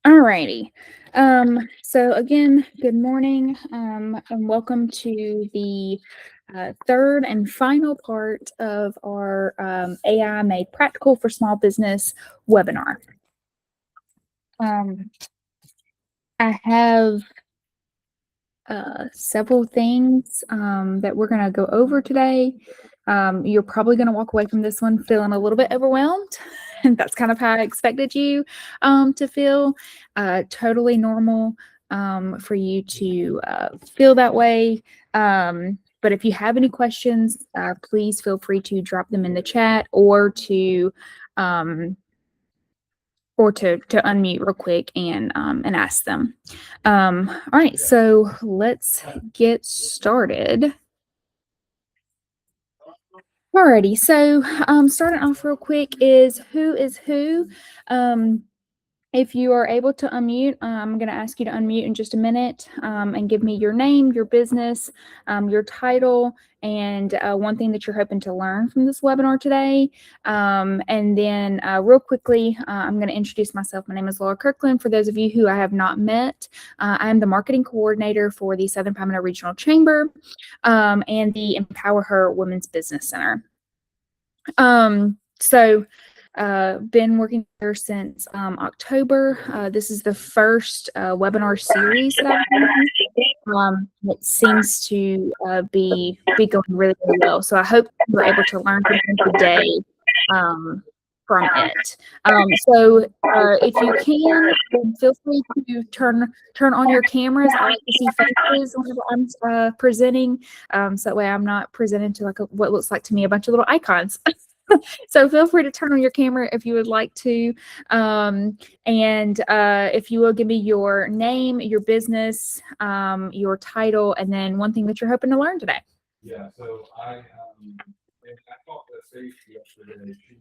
Alrighty. So again, good morning, and welcome to the third and final part of our AI Made Practical for Small Business webinar. I have several things that we're going to go over today. You're probably going to walk away from this one feeling a little bit overwhelmed. And that's kind of how I expected you to feel. Totally normal for you to feel that way. But if you have any questions, please feel free to drop them in the chat or to unmute real quick and ask them. All right, so let's get started. Alrighty, so starting off real quick is who. If you are able to unmute, I'm going to ask you to unmute in just a minute and give me your name, your business, your title, and one thing that you're hoping to learn from this webinar today. And then real quickly, I'm going to introduce myself. My name is Laura Kirkland. For those of you who I have not met, I am the marketing coordinator for the Southern Palmetto Regional Chamber and the Empower Her Women's Business Center. Been working here since October. This is the first webinar series that I've done. It seems to be going really, really well. So I hope you're able to learn something today from it. If you can, then feel free to turn on your cameras. I like to see faces whenever I'm presenting, so that way I'm not presenting to what looks like to me a bunch of little icons. So feel free to turn on your camera if you would like to. And if you will give me your name, your business, your title, and then one thing that you're hoping to learn today. Yeah, so I talked to Stacey yesterday. She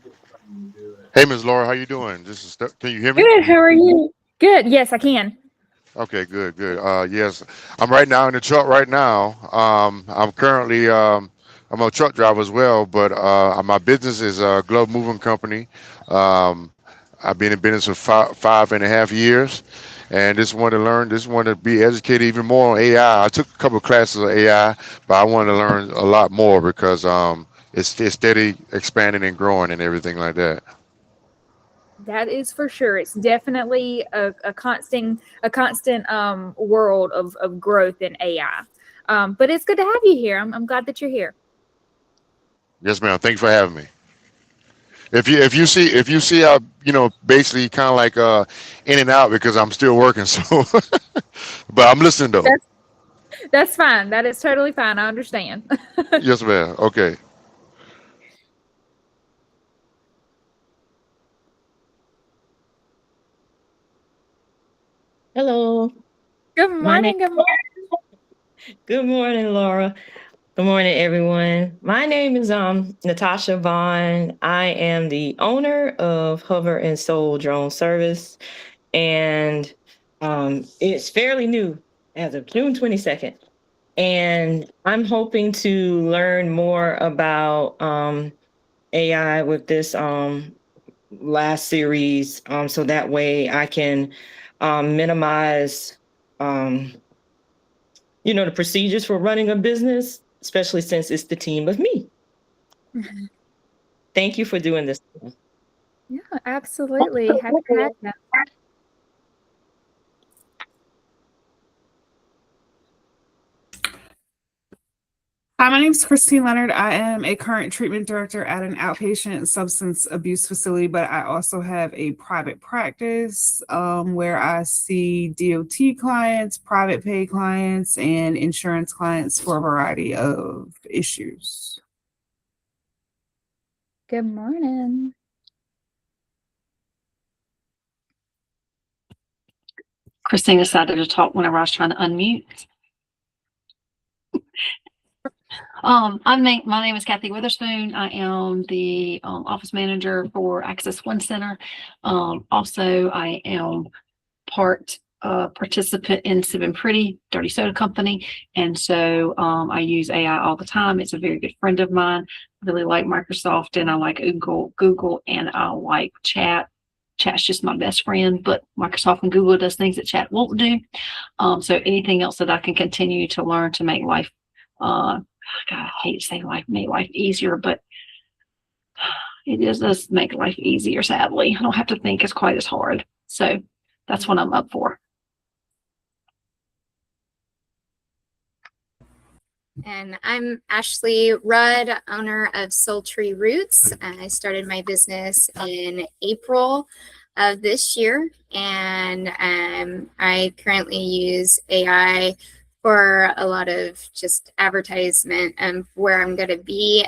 was trying to do it. Hey, Ms. Laura, how you doing? Can you hear me? Good. How are you? Good. Yes, I can. Okay, good. Yes, I'm right now in the truck right now. I'm currently I'm a truck driver as well, but my business is a glove moving company. I've been in business for 5.5 years, and just want to learn, just want to be educated even more on AI. I took a couple of classes of AI, but I want to learn a lot more because it's steady expanding and growing and everything like that. That is for sure. It's definitely a constant world of growth in AI. But it's good to have you here. I'm glad that you're here. Yes, ma'am. Thank you for having me. If you see basically kind of like in and out because I'm still working, so but I'm listening though. That's fine. That is totally fine. I understand. Yes, ma'am. Okay. Hello. Good My name. morning. Good morning. Good morning, Laura. Good morning, everyone. My name is Natasha Vaughn. I am the owner of Hover and Soul Drone Service, and it's fairly new as of June 22nd. And I'm hoping to learn more about AI with this last series, so that way I can minimize the procedures for running a business, especially since it's the team of me. Thank you for doing this. Yeah, absolutely. Happy to have you. Hi, my name is Christine Leonard. I am a current treatment director at an outpatient substance abuse facility, but I also have a private practice where I see DOT clients, private pay clients, and insurance clients for a variety of issues. Good morning. Christine decided to talk whenever I was trying to unmute. My name is Kathy Witherspoon. I am the office manager for Access One Center. Also, I am participant in Sip and Pretty Dirty Soda Company, and so I use AI all the time. It's a very good friend of mine. I really like Microsoft, and I like Google, and I like Chat's just my best friend, but Microsoft and Google does things that Chat won't do. So anything else that I can continue to learn to make life, God, I hate to say make life easier, but it does make life easier, sadly. I don't have to think as quite as hard. So that's what I'm up for. And I'm Ashley Rudd, owner of Soul Tree Roots. I started my business in April of this year, and I currently use AI for a lot of just advertisement of where I'm going to be.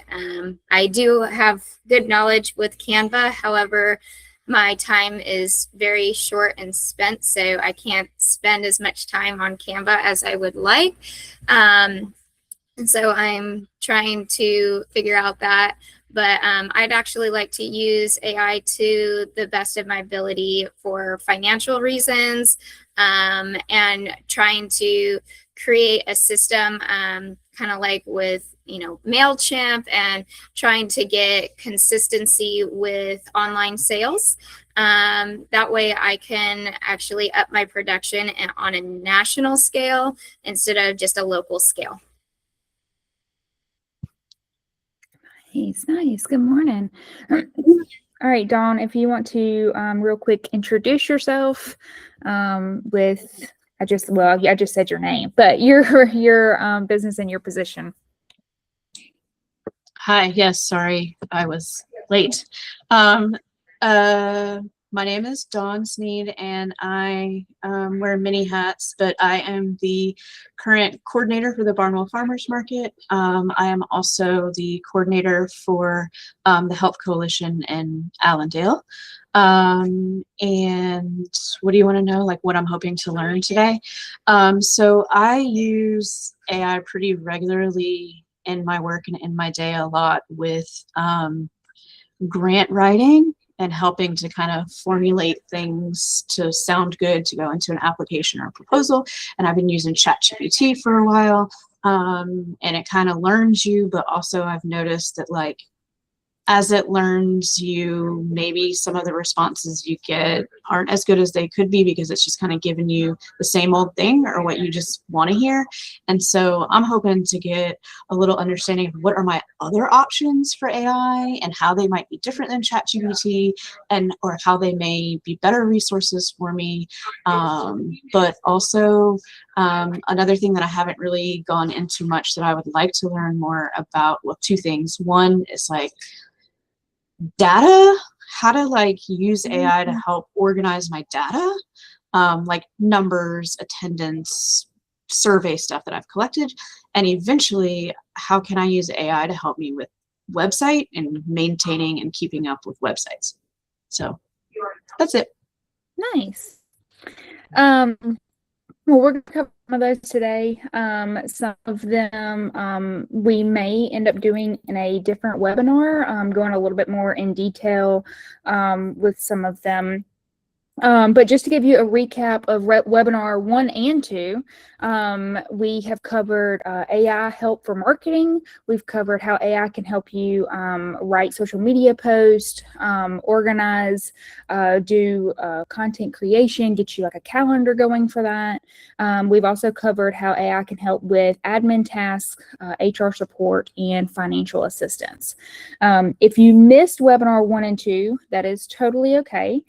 I do have good knowledge with Canva. However, my time is very short and spent, so I can't spend as much time on Canva as I would like. And so I'm trying to figure out that, but I'd actually like to use AI to the best of my ability for financial reasons, and trying to create a system kind of like with, MailChimp, and trying to get consistency with online sales. That way I can actually up my production on a national scale instead of just a local scale. Nice. Good morning. All right, Dawn, if you want to real quick introduce yourself with, I just said your name, but your business and your position. Hi, yes, sorry, I was late. My name is Dawn Sneed, and I wear many hats, but I am the current coordinator for the Barnwell Farmers Market. I am also the coordinator for the Health Coalition in Allendale. And what do you want to know, like what I'm hoping to learn today? So I use AI pretty regularly in my work and in my day a lot with grant writing and helping to kind of formulate things to sound good to go into an application or a proposal. And I've been using ChatGPT for a while, and it kind of learns you, but also I've noticed that like as it learns you, maybe some of the responses you get aren't as good as they could be because it's just kind of giving you the same old thing or what you just want to hear. And so I'm hoping to get a little understanding of what are my other options for AI and how they might be different than ChatGPT, and or how they may be better resources for me. But also another thing that I haven't really gone into much that I would like to learn more about, well, two things. One is like data, how to like use AI to help organize my data, like numbers, attendance, survey stuff that I've collected, and eventually how can I use AI to help me with website and maintaining and keeping up with websites. So that's it. Nice. Well, we're going to cover some of those today. Some of them we may end up doing in a different webinar, going a little bit more in detail with some of them. But just to give you a recap of webinar 1 and 2, we have covered AI help for marketing. We've covered how AI can help you write social media posts, organize, do content creation, get you like a calendar going for that. We've also covered how AI can help with admin tasks, HR support, and financial assistance. If you missed webinar 1 and 2, that is totally okay.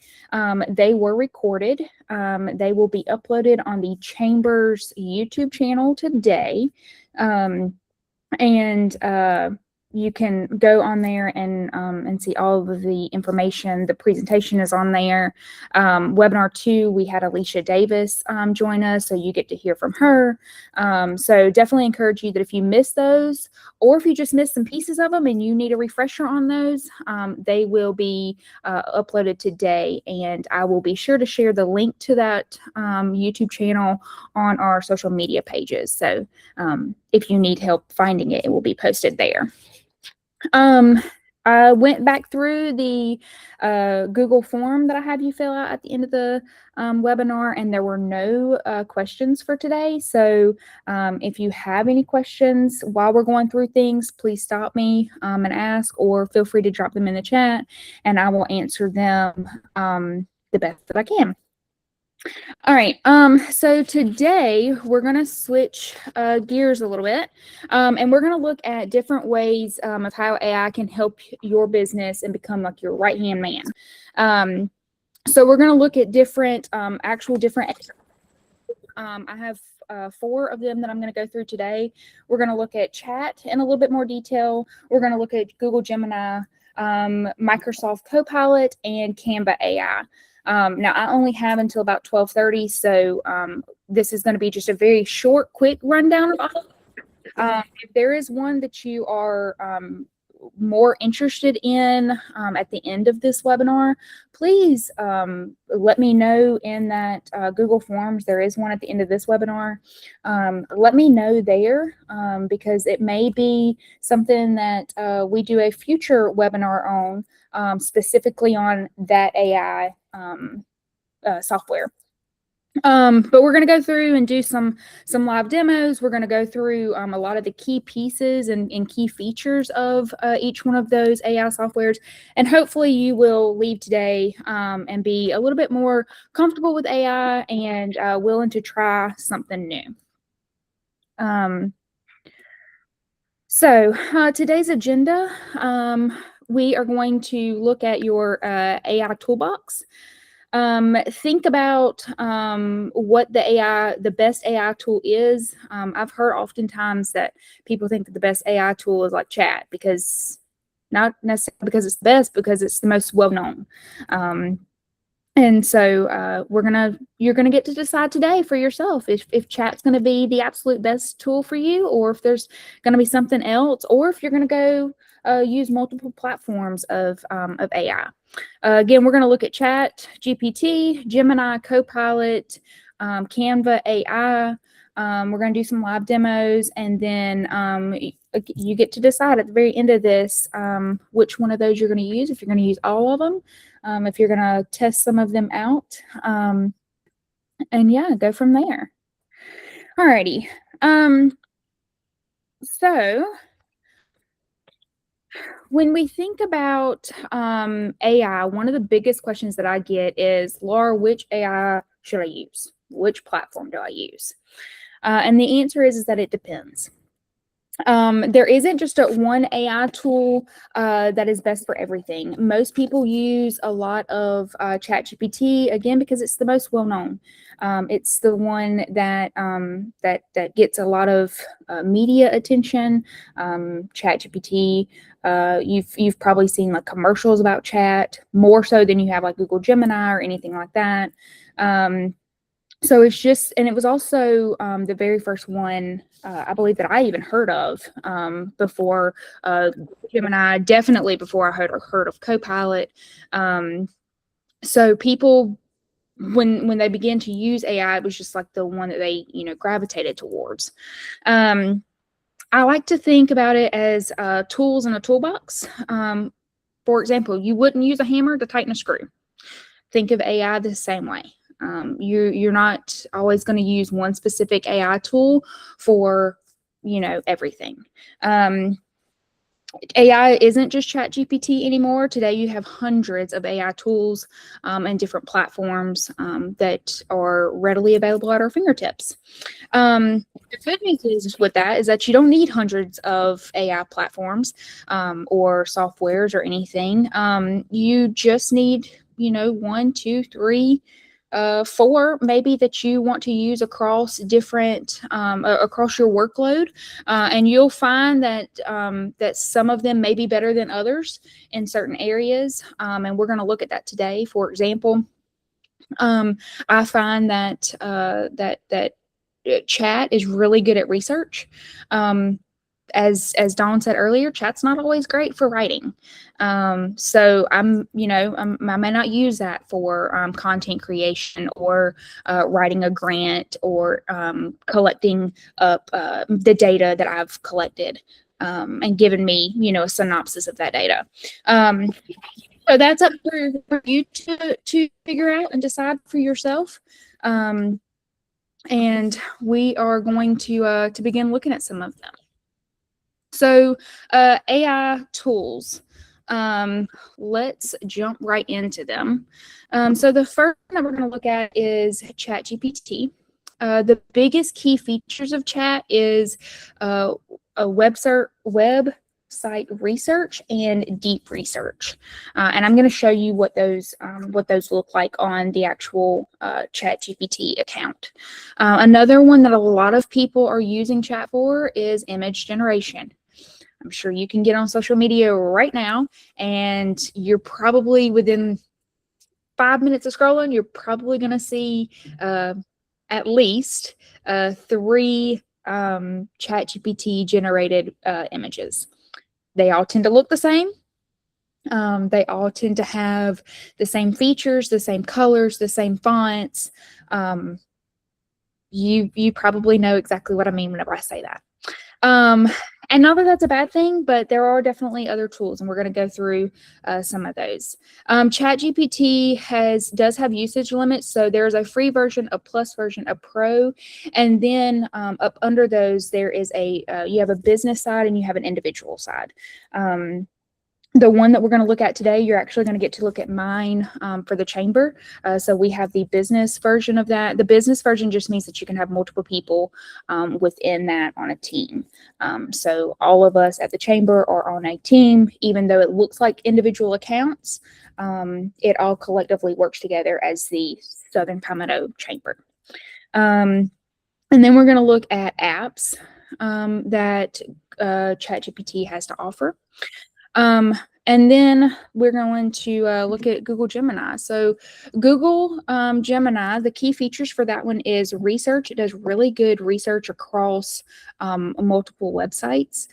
They were recorded. They will be uploaded on the Chambers YouTube channel today. You can go on there and see all of the information. The presentation is on there. Webinar 2, we had Alicia Davis join us, so you get to hear from her. So definitely encourage you that if you missed those, or if you just missed some pieces of them and you need a refresher on those, they will be uploaded today. And I will be sure to share the link to that YouTube channel on our social media pages. So if you need help finding it, it will be posted there. I went back through the Google form that I had you fill out at the end of the webinar, and there were no questions for today. So if you have any questions while we're going through things, please stop me and ask, or feel free to drop them in the chat, and I will answer them the best that I can. All right. So today we're going to switch gears a little bit, and we're going to look at different ways of how AI can help your business and become like your right-hand man. So we're going to look at different different. I have 4 of them that I'm going to go through today. We're going to look at chat in a little bit more detail. We're going to look at Google Gemini, Microsoft Copilot, and Canva AI. Now, I only have until about 12:30, so this is going to be just a very short, quick rundown of all. If there is one that you are more interested in at the end of this webinar, please let me know in that Google Forms. There is one at the end of this webinar. Let me know there because it may be something that we do a future webinar on, specifically on that AI software. But we're going to go through and do some live demos. We're going to go through a lot of the key pieces and key features of each one of those AI softwares. And hopefully you will leave today and be a little bit more comfortable with AI and willing to try something new. So today's agenda, we are going to look at your AI toolbox. Think about what the best AI tool is. I've heard oftentimes that people think that the best AI tool is like chat, because not necessarily because it's the best, because it's the most well-known. And so you're gonna get to decide today for yourself if chat's gonna be the absolute best tool for you, or if there's gonna be something else, or if you're gonna go use multiple platforms of AI. Again, we're going to look at Chat, GPT, Gemini, Copilot, Canva AI. We're going to do some live demos, and then you get to decide at the very end of this which one of those you're going to use, if you're going to use all of them, if you're going to test some of them out, and yeah, go from there. Alrighty. So when we think about AI, one of the biggest questions that I get is, Laura, which AI should I use? Which platform do I use? And the answer is that it depends. There isn't just one AI tool that is best for everything. Most people use a lot of ChatGPT, again, because it's the most well-known. It's the one that that gets a lot of media attention. ChatGPT, you've probably seen like commercials about chat, more so than you have like Google Gemini or anything like that. So it's just, and it was also the very first one I believe that I even heard of before Gemini, definitely before I heard of Copilot. So people, when they began to use AI, it was just like the one that they gravitated towards. I like to think about it as tools in a toolbox. For example, you wouldn't use a hammer to tighten a screw. Think of AI the same way. You're not always going to use one specific AI tool for everything. AI isn't just ChatGPT anymore. Today you have hundreds of AI tools and different platforms that are readily available at our fingertips. The good news is with that is that you don't need hundreds of AI platforms or softwares or anything. You just need 1, 2, 3, 4 maybe that you want to use across different across your workload, and you'll find that that some of them may be better than others in certain areas, and we're going to look at that today. For example, I find that that chat is really good at research. As Dawn said earlier, chat's not always great for writing. So I may not use that for content creation or writing a grant or collecting up the data that I've collected and given me, a synopsis of that data. So that's up for you to figure out and decide for yourself. And we are going to begin looking at some of them. So AI tools. let's jump right into them. So the first one that we're going to look at is ChatGPT. The biggest key features of Chat is a website research and deep research, and I'm going to show you what those look like on the actual ChatGPT account. Another one that a lot of people are using Chat for is image generation. I'm sure you can get on social media right now, and you're probably within 5 minutes of scrolling, you're probably going to see at least 3 ChatGPT generated images. They all tend to look the same. They all tend to have the same features, the same colors, the same fonts. You probably know exactly what I mean whenever I say that. And not that that's a bad thing, but there are definitely other tools, and we're going to go through some of those. ChatGPT does have usage limits, so there's a free version, a plus version, a pro, and then up under those there is you have a business side and you have an individual side. The one that we're going to look at today, you're actually going to get to look at mine for the chamber. So we have the business version of that. The business version just means that you can have multiple people within that on a team. So all of us at the chamber are on a team, even though it looks like individual accounts. It all collectively works together as the Southern Palmetto Chamber. And then we're going to look at apps that ChatGPT has to offer. And then we're going to look at Google Gemini. So Google Gemini, the key features for that one is research. It does really good research across multiple websites.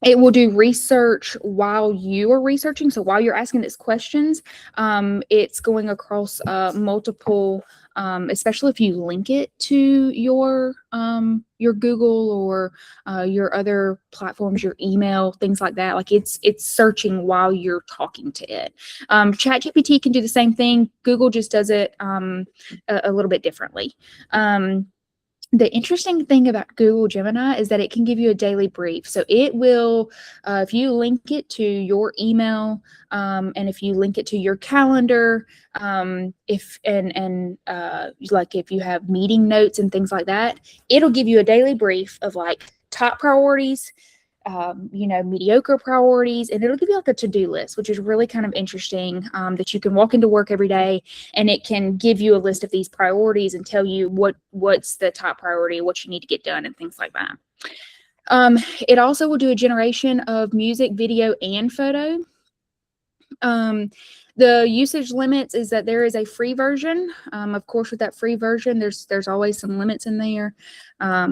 It will do research while you are researching. So while you're asking its questions, it's going across multiple, especially if you link it to your Google or your other platforms, your email, things like that. Like it's searching while you're talking to it. ChatGPT can do the same thing. Google just does it a little bit differently. The interesting thing about Google Gemini is that it can give you a daily brief. So it will, if you link it to your email, and if you link it to your calendar, if you have meeting notes and things like that, it'll give you a daily brief of like top priorities, mediocre priorities, and it'll give you like a to-do list, which is really kind of interesting, that you can walk into work every day and it can give you a list of these priorities and tell you what's the top priority, what you need to get done, and things like that. It also will do a generation of music, video, and photo. The usage limits is that there is a free version. Of course, with that free version, there's always some limits in there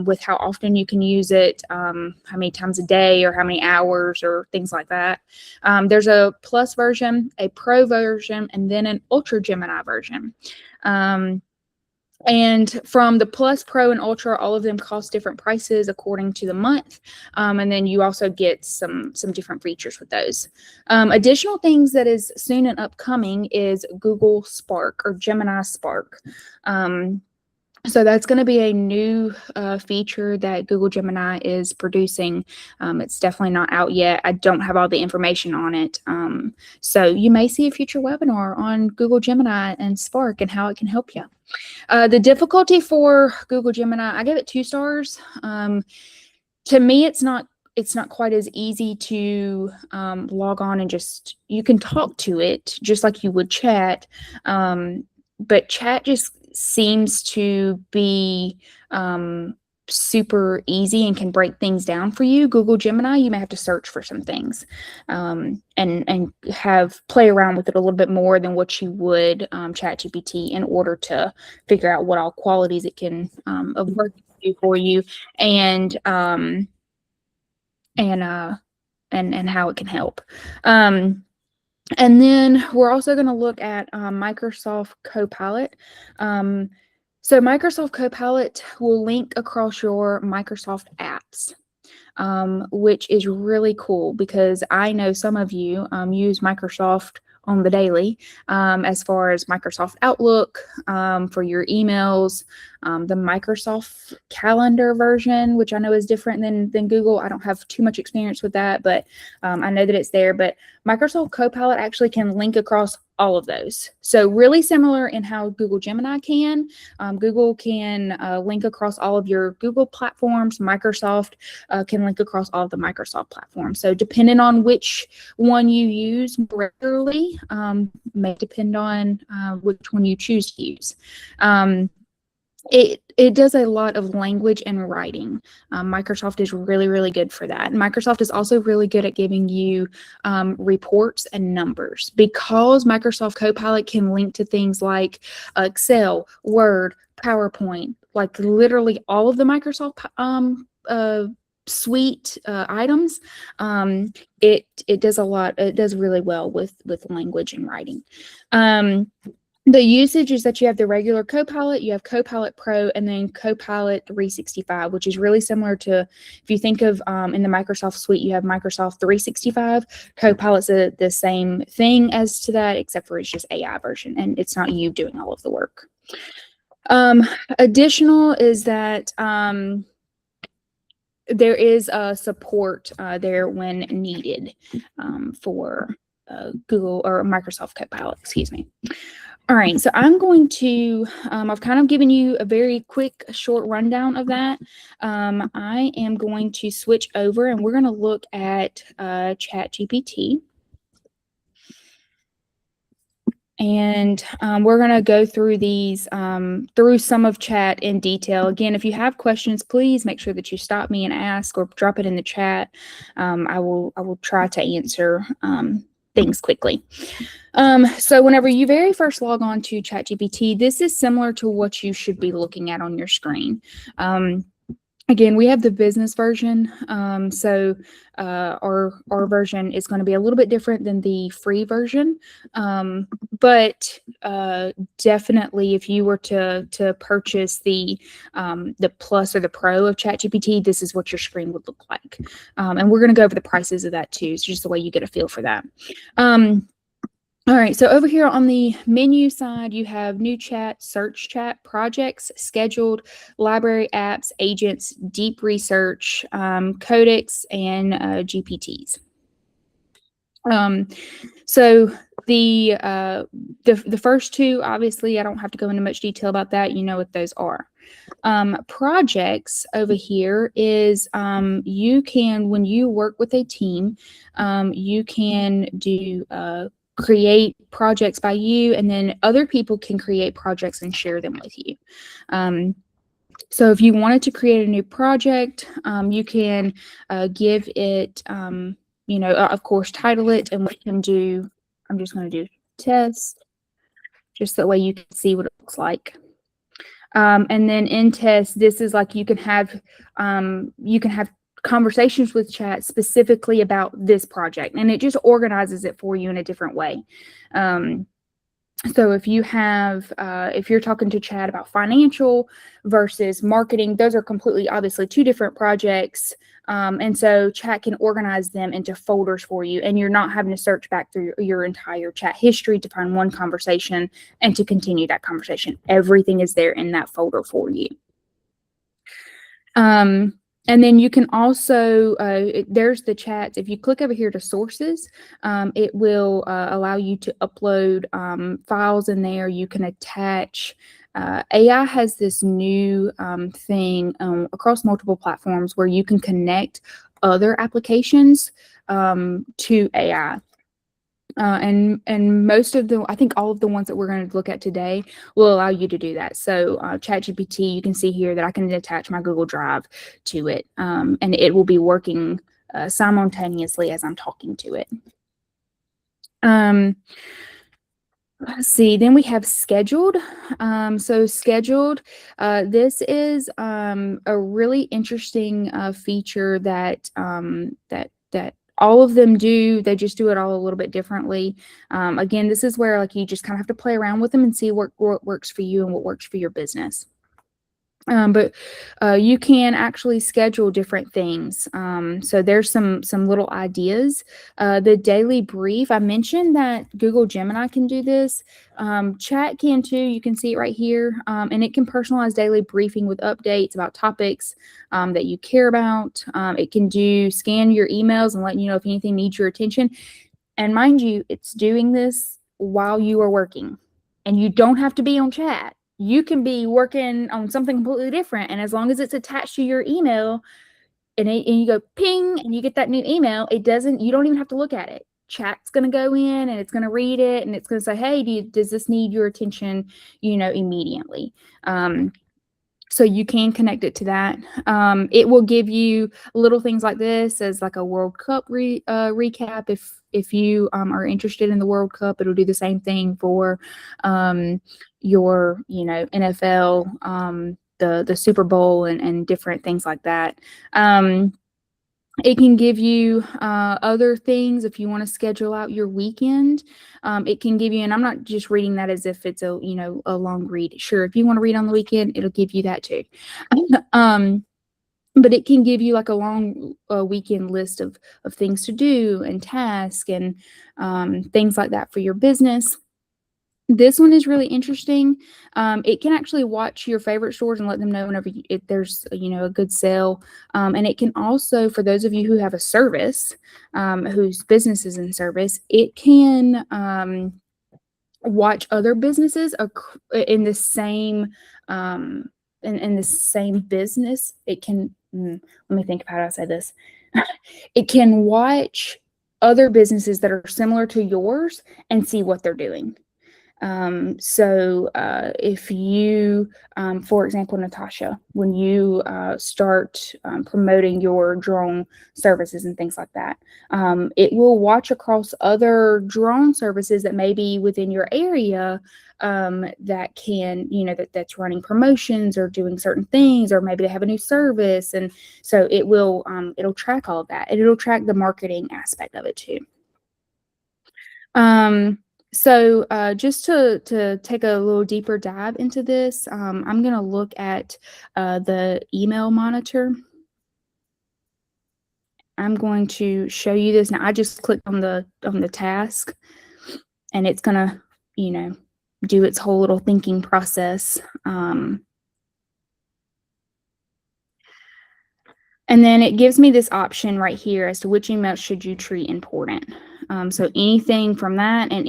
with how often you can use it, how many times a day or how many hours or things like that. There's a plus version, a pro version, and then an Ultra Gemini version. And from the Plus, Pro, and Ultra, all of them cost different prices according to the month. And then you also get some different features with those. Additional things that is soon and upcoming is Google Spark or Gemini Spark. So that's going to be a new feature that Google Gemini is producing. It's definitely not out yet. I don't have all the information on it. So you may see a future webinar on Google Gemini and Spark and how it can help you. The difficulty for Google Gemini, I gave it 2 stars. To me, it's not quite as easy to log on and you can talk to it just like you would Chat. But Chat just seems to be super easy and can break things down for you. Google Gemini, you may have to search for some things and play around with it a little bit more than what you would ChatGPT in order to figure out what all qualities it can of work do for you and how it can help. And then we're also going to look at Microsoft Copilot. So Microsoft Copilot will link across your Microsoft apps, which is really cool because I know some of you use Microsoft on the daily, as far as Microsoft Outlook, for your emails, the Microsoft Calendar version, which I know is different than Google. I don't have too much experience with that, but I know that it's there. But Microsoft Copilot actually can link across all of those. So really similar in how Google Gemini can. Google can link across all of your Google platforms. Microsoft can link across all of the Microsoft platforms. So depending on which one you use regularly, may depend on which one you choose to use. It does a lot of language and writing. Microsoft is really, really good for that. And Microsoft is also really good at giving you reports and numbers, because Microsoft Copilot can link to things like Excel, Word, PowerPoint, like literally all of the Microsoft suite items. It does a lot. It does really well with language and writing. The usage is that you have the regular Copilot, you have Copilot Pro, and then Copilot 365, which is really similar to, if you think of in the Microsoft suite, you have Microsoft 365. Copilot's the same thing as to that, except for it's just AI version, and it's not you doing all of the work. Additional is that there is support there when needed for Google or Microsoft Copilot, excuse me. All right, so I'm going to, I've kind of given you a very quick, short rundown of that. I am going to switch over and we're going to look at ChatGPT. And we're going to go through these, through some of chat in detail. Again, if you have questions, please make sure that you stop me and ask, or drop it in the chat. I will try to answer things quickly. So whenever you very first log on to ChatGPT, this is similar to what you should be looking at on your screen. Again, we have the business version. So our version is going to be a little bit different than the free version. But definitely, if you were to purchase the Plus or the Pro of ChatGPT, this is what your screen would look like. And we're going to go over the prices of that too. It's just the way you get a feel for that. All right, so over here on the menu side, you have new chat, search chat, projects, scheduled, library apps, agents, deep research, codecs, and GPTs. So the first two, obviously, I don't have to go into much detail about that. You know what those are. Projects over here is you can, when you work with a team, you can do create projects by you, and then other people can create projects and share them with you. So if you wanted to create a new project, you can give it, you know, of course, title it, and we can do, I'm just going to do test, just that way you can see what it looks like. And then in test, this is like you can have conversations with chat specifically about this project, and it just organizes it for you in a different way. So if you have, if you're talking to chat about financial versus marketing, those are completely, obviously, two different projects. And so chat can organize them into folders for you, and you're not having to search back through your entire chat history to find one conversation and to continue that conversation. Everything is there in that folder for you. And then you can also, there's the chats. If you click over here to sources, it will allow you to upload files in there. You can attach. AI has this new thing across multiple platforms where you can connect other applications to AI. And most of the, I think all of the ones that we're going to look at today will allow you to do that. So ChatGPT, you can see here that I can attach my Google Drive to it, and it will be working simultaneously as I'm talking to it. Let's see, then we have scheduled. So scheduled, this is a really interesting feature that that all of them do. They just do it all a little bit differently. Again, this is where like you just kind of have to play around with them and see what works for you and what works for your business. But you can actually schedule different things. So there's some little ideas. The daily brief, I mentioned that Google Gemini can do this. Chat can too. You can see it right here. And it can personalize daily briefing with updates about topics that you care about. It can scan your emails and let you know if anything needs your attention. And mind you, it's doing this while you are working. And you don't have to be on chat. You can be working on something completely different. And as long as it's attached to your email and you go ping and you get that new email, you don't even have to look at it. Chat's going to go in and it's going to read it and it's going to say, hey, does this need your attention, immediately? So you can connect it to that. It will give you little things like this as like a World Cup recap. If you are interested in the World Cup, it'll do the same thing for your NFL, the Super Bowl and different things like that. It can give you other things if you want to schedule out your weekend. It can give you, and I'm not just reading that as if it's a long read. Sure, if you want to read on the weekend, it'll give you that too. But it can give you like a long weekend list of things to do and tasks and things like that for your business. This one is really interesting. It can actually watch your favorite stores and let them know whenever there's a good sale. And it can also, for those of you who have a service, whose business is in service, it can watch other businesses in the same in the same business. It can let me think of how to say this. It can watch other businesses that are similar to yours and see what they're doing. So if you, for example, Natasha, when you start promoting your drone services and things like that, it will watch across other drone services that may be within your area that can, that's running promotions or doing certain things, or maybe they have a new service. And so it will, it'll track all of that, and it'll track the marketing aspect of it too. So just to take a little deeper dive into this, I'm going to look at the email monitor. I'm going to show you this. Now, I just clicked on the task, and it's going to, do its whole little thinking process. And then it gives me this option right here as to which email should you treat important. So anything from that, and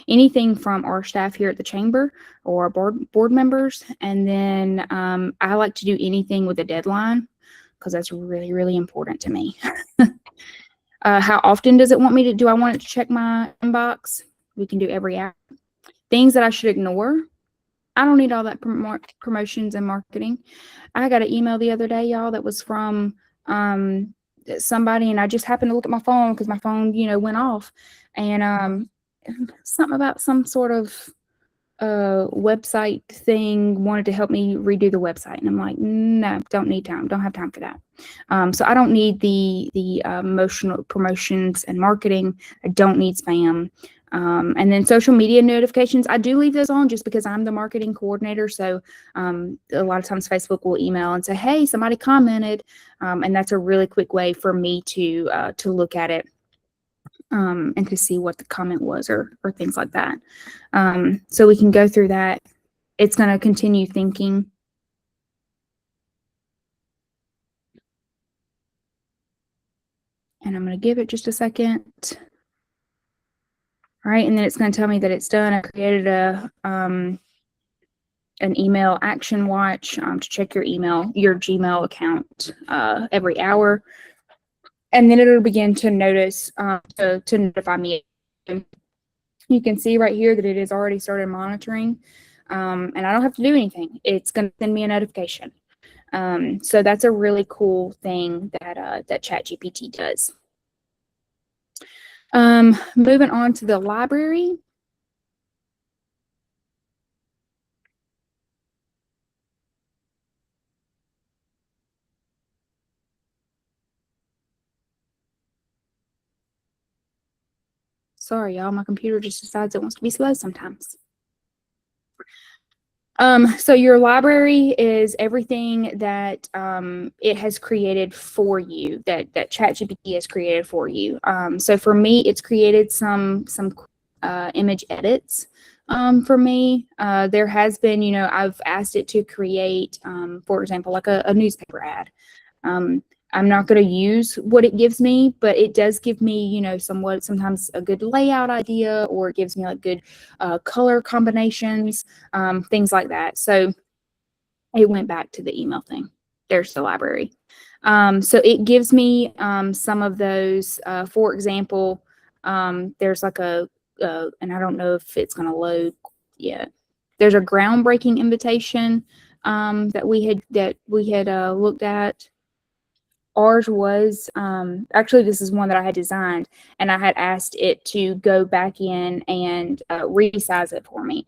anything from our staff here at the chamber or board members. And then I like to do anything with a deadline because that's really, really important to me. How often does it want me to do? I want it to check my inbox. We can do every hour. Things that I should ignore. I don't need all that promotions and marketing. I got an email the other day, y'all, that was from somebody, and I just happened to look at my phone because my phone, went off, and something about some sort of website thing, wanted to help me redo the website, and I'm like, no, don't have time for that. So I don't need the emotional promotions and marketing. I don't need spam. And then social media notifications, I do leave those on just because I'm the marketing coordinator. So a lot of times Facebook will email and say, hey, somebody commented. And that's a really quick way for me to look at it and to see what the comment was or things like that. So we can go through that. It's going to continue thinking. And I'm going to give it just a second. All right, and then it's going to tell me that it's done. I created an email action watch to check your Gmail account every hour, and then it'll begin to notice to notify me. You can see right here that it has already started monitoring, and I don't have to do anything. It's going to send me a notification. So that's a really cool thing that ChatGPT does. Moving on to the library. Sorry, y'all, my computer just decides it wants to be slow sometimes. So your library is everything that it has created for you, that ChatGPT has created for you. So for me, it's created some image edits for me. There has been, I've asked it to create, for example, like a newspaper ad. I'm not going to use what it gives me, but it does give me, sometimes a good layout idea, or it gives me like good color combinations, things like that. So it went back to the email thing. There's the library. So it gives me some of those. For example, there's like and I don't know if it's going to load yet. There's a groundbreaking invitation that we had looked at. Ours was actually, this is one that I had designed, and I had asked it to go back in and resize it for me.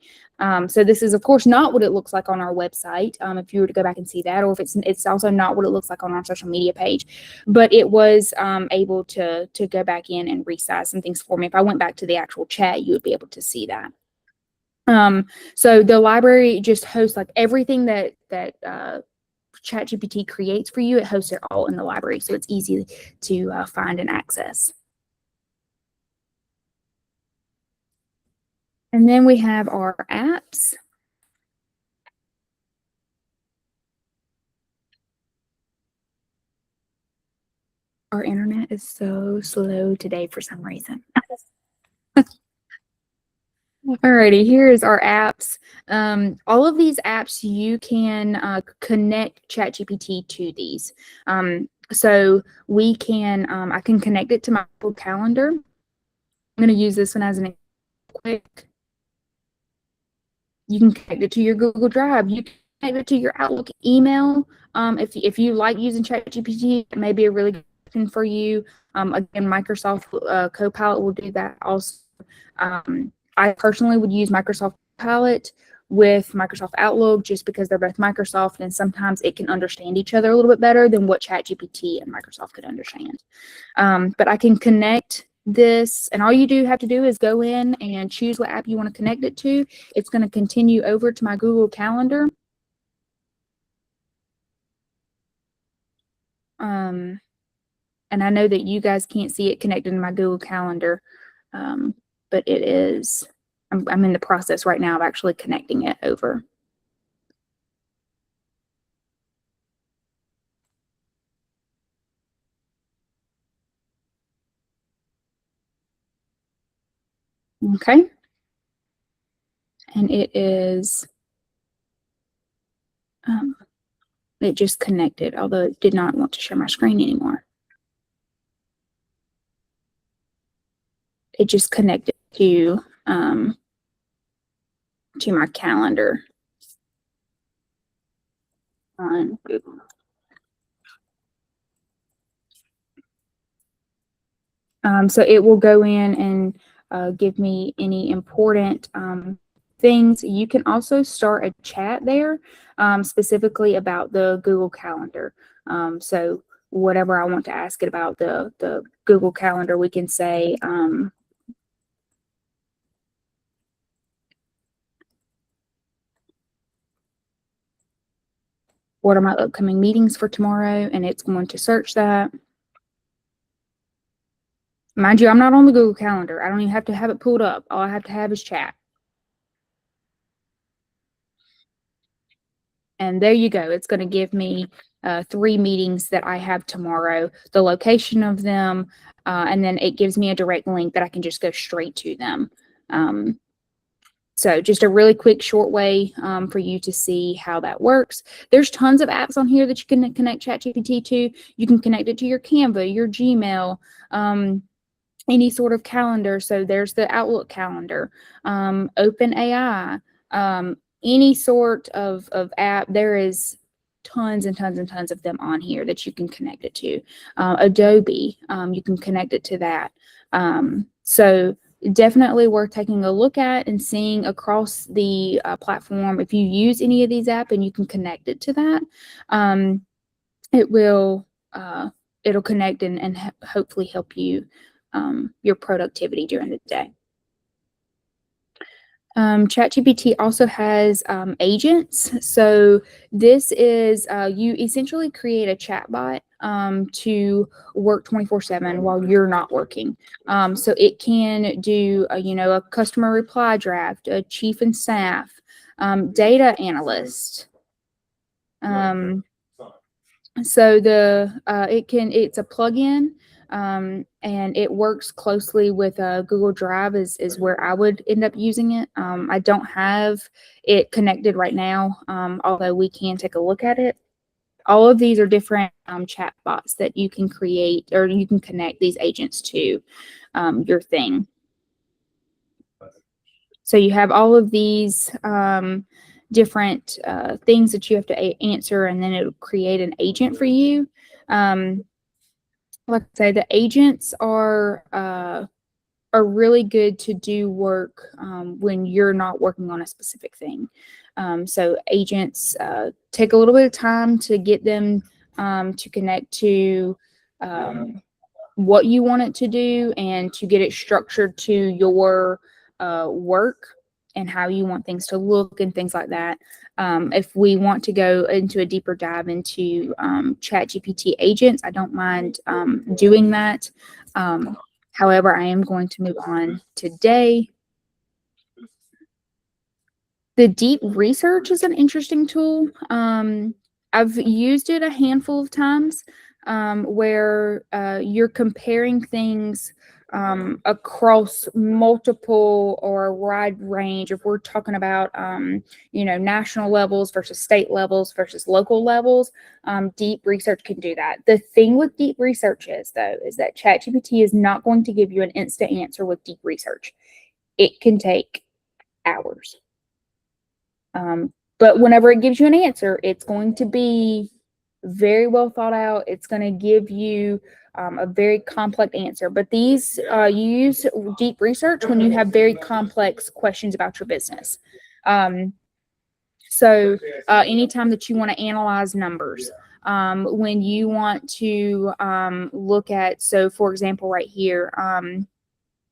So this is, of course, not what it looks like on our website. If you were to go back and see that, or if it's also not what it looks like on our social media page, but it was able to go back in and resize some things for me. If I went back to the actual chat, you would be able to see that. So the library just hosts like everything that ChatGPT creates for you. It hosts it all in the library, so it's easy to find and access. And then we have our apps. Our internet is so slow today for some reason. Alrighty, here is our apps. All of these apps, you can connect ChatGPT to these. So we can, I can connect it to my Google Calendar. I'm going to use this one as an quick. You can connect it to your Google Drive. You can connect it to your Outlook email. If you like using ChatGPT, it may be a really good option for you. Again, Microsoft Copilot will do that also. I personally would use Microsoft Copilot with Microsoft Outlook just because they're both Microsoft, and sometimes it can understand each other a little bit better than what ChatGPT and Microsoft could understand. But I can connect this, and all you have to do is go in and choose what app you want to connect it to. It's going to continue over to my Google Calendar. And I know that you guys can't see it connected to my Google Calendar, but it is. I'm in the process right now of actually connecting it over. Okay. And it is, it just connected, although it did not want to share my screen anymore. It just connected to my calendar on Google. So it will go in and give me any important things. You can also start a chat there specifically about the Google Calendar. So whatever I want to ask it about the Google Calendar, we can say, what are my upcoming meetings for tomorrow? And it's going to search that. Mind you, I'm not on the Google Calendar. I don't even have to have it pulled up. All I have to have is chat. And there you go. It's going to give me 3 meetings that I have tomorrow, the location of them, and then it gives me a direct link that I can just go straight to them. So just a really quick, short way for you to see how that works. There's tons of apps on here that you can connect ChatGPT to. You can connect it to your Canva, your Gmail, any sort of calendar. So there's the Outlook calendar, OpenAI, any sort of app. There is tons and tons and tons of them on here that you can connect it to. Adobe, you can connect it to that. So definitely worth taking a look at and seeing across the platform. If you use any of these apps and you can connect it to that, it will it'll connect and hopefully help you your productivity during the day. ChatGPT also has agents. So this is you essentially create a chatbot to work 24/7 while you're not working. So it can do a customer reply draft, a chief and staff, data analyst. So it's a plugin. And it works closely with Google Drive is where I would end up using it. I don't have it connected right now, although we can take a look at it. All of these are different chat bots that you can create, or you can connect these agents to your thing. So you have all of these different things that you have to answer, and then it'll create an agent for you. Like I say, the agents are really good to do work when you're not working on a specific thing. So agents take a little bit of time to get them to connect to what you want it to do and to get it structured to your work and how you want things to look and things like that. If we want to go into a deeper dive into ChatGPT agents, I don't mind doing that. However, I am going to move on today. The deep research is an interesting tool. I've used it a handful of times where you're comparing things across multiple or a wide range. If we're talking about, national levels versus state levels versus local levels, deep research can do that. The thing with deep research is that ChatGPT is not going to give you an instant answer with deep research. It can take hours. But whenever it gives you an answer, it's going to be very well thought out. It's going to give you a very complex answer. But these, you use deep research when you have very complex questions about your business. So anytime that you want to analyze numbers, when you want to look at, so for example, right here,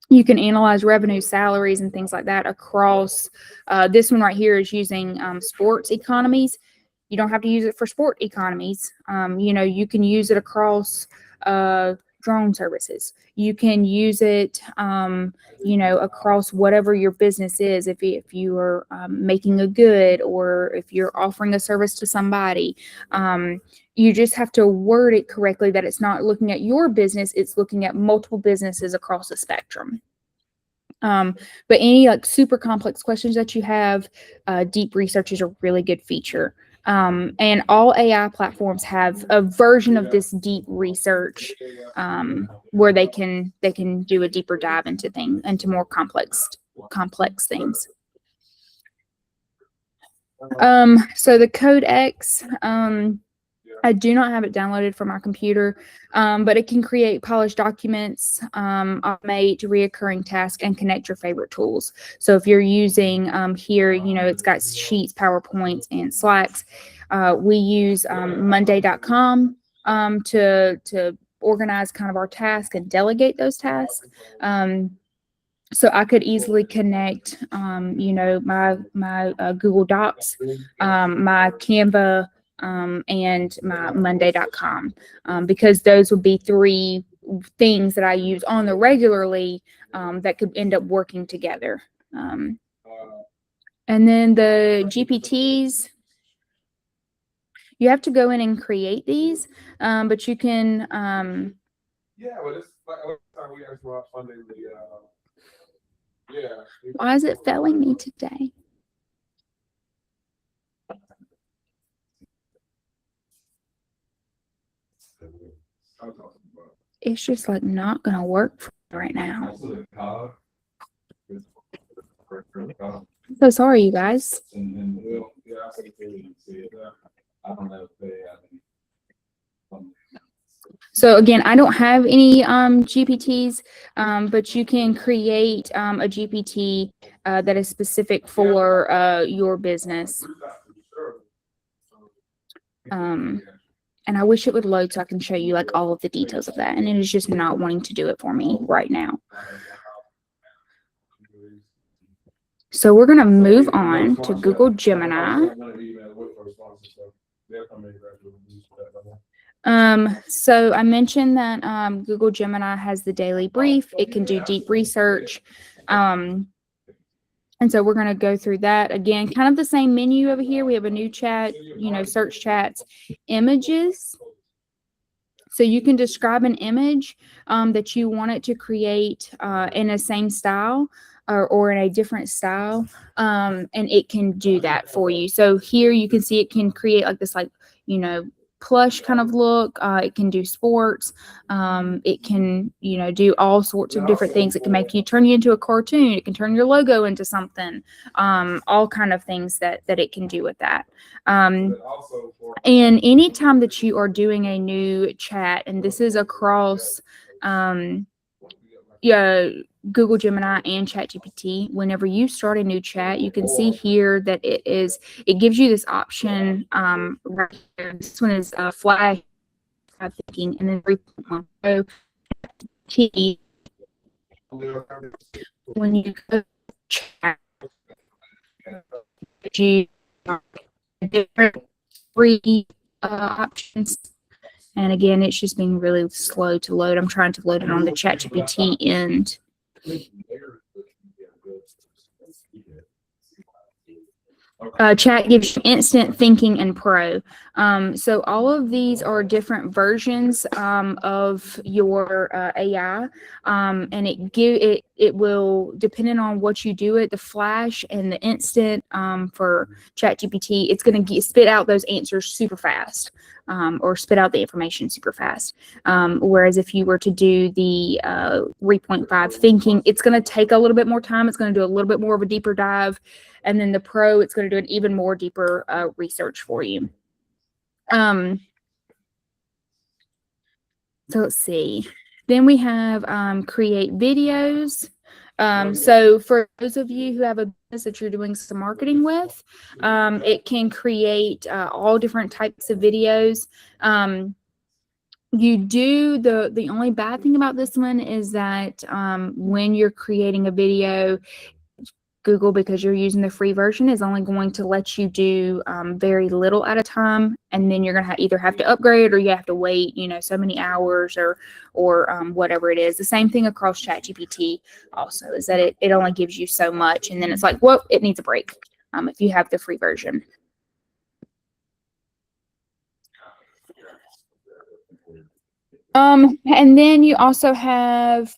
you can analyze revenue, salaries, and things like that across, this one right here is using sports economies. You don't have to use it for sport economies. You can use it across drone services. You can use it, across whatever your business is. If you are making a good, or if you're offering a service to somebody, you just have to word it correctly, that it's not looking at your business, it's looking at multiple businesses across the spectrum. But any super complex questions that you have, deep research is a really good feature. And all AI platforms have a version of this deep research where they can do a deeper dive into more complex things. So the Codex, I do not have it downloaded for my computer, but it can create polished documents, automate reoccurring tasks, and connect your favorite tools. So if you're using here, it's got Sheets, PowerPoints, and Slacks. We use Monday.com to organize kind of our tasks and delegate those tasks. So I could easily connect, my Google Docs, my Canva, and my Monday.com, because those would be three things that I use on the regularly that could end up working together. And then the GPTs, you have to go in and create these, but you can. Why is it failing me today? It's just not gonna work for me right now. I'm so sorry, you guys. So again, I don't have any GPTs, but you can create a GPT that is specific for your business. And I wish it would load so I can show you all of the details of that. And it is just not wanting to do it for me right now. So we're going to move on to Google Gemini. So I mentioned that Google Gemini has the daily brief. It can do deep research. And so we're going to go through that again, kind of the same menu over here. We have a new chat, search chats, images. So you can describe an image that you want it to create in the same style or in a different style. And it can do that for you. So here you can see it can create like this, plush kind of look. It can do sports. It can, do all sorts of different things. It can make you turn you into a cartoon. It can turn your logo into something. All kind of things that it can do with that. And anytime that you are doing a new chat, and this is across Google Gemini and ChatGPT, whenever you start a new chat, you can see here that it gives you this option right here. This one is flash thinking, and then 3.1 Pro T. When you go chat, you different free options. And again, it's just being really slow to load. I'm trying to load it on the ChatGPT end. Chat gives you instant thinking and pro. So all of these are different versions of your AI, and it will, depending on what you do it, the flash and the instant for ChatGPT, it's going to spit out those answers super fast, or spit out the information super fast. Whereas if you were to do the 3.5 thinking, it's going to take a little bit more time. It's going to do a little bit more of a deeper dive. And then the Pro, it's going to do an even more deeper research for you. So let's see. Then we have create videos. So for those of you who have a business that you're doing some marketing with, it can create all different types of videos. You do the only bad thing about this one is that when you're creating a video, Google, because you're using the free version, is only going to let you do very little at a time, and then you're going to either have to upgrade or you have to wait, so many hours or whatever it is. The same thing across ChatGPT also is that it only gives you so much, and then it's like, well, it needs a break if you have the free version. And then you also have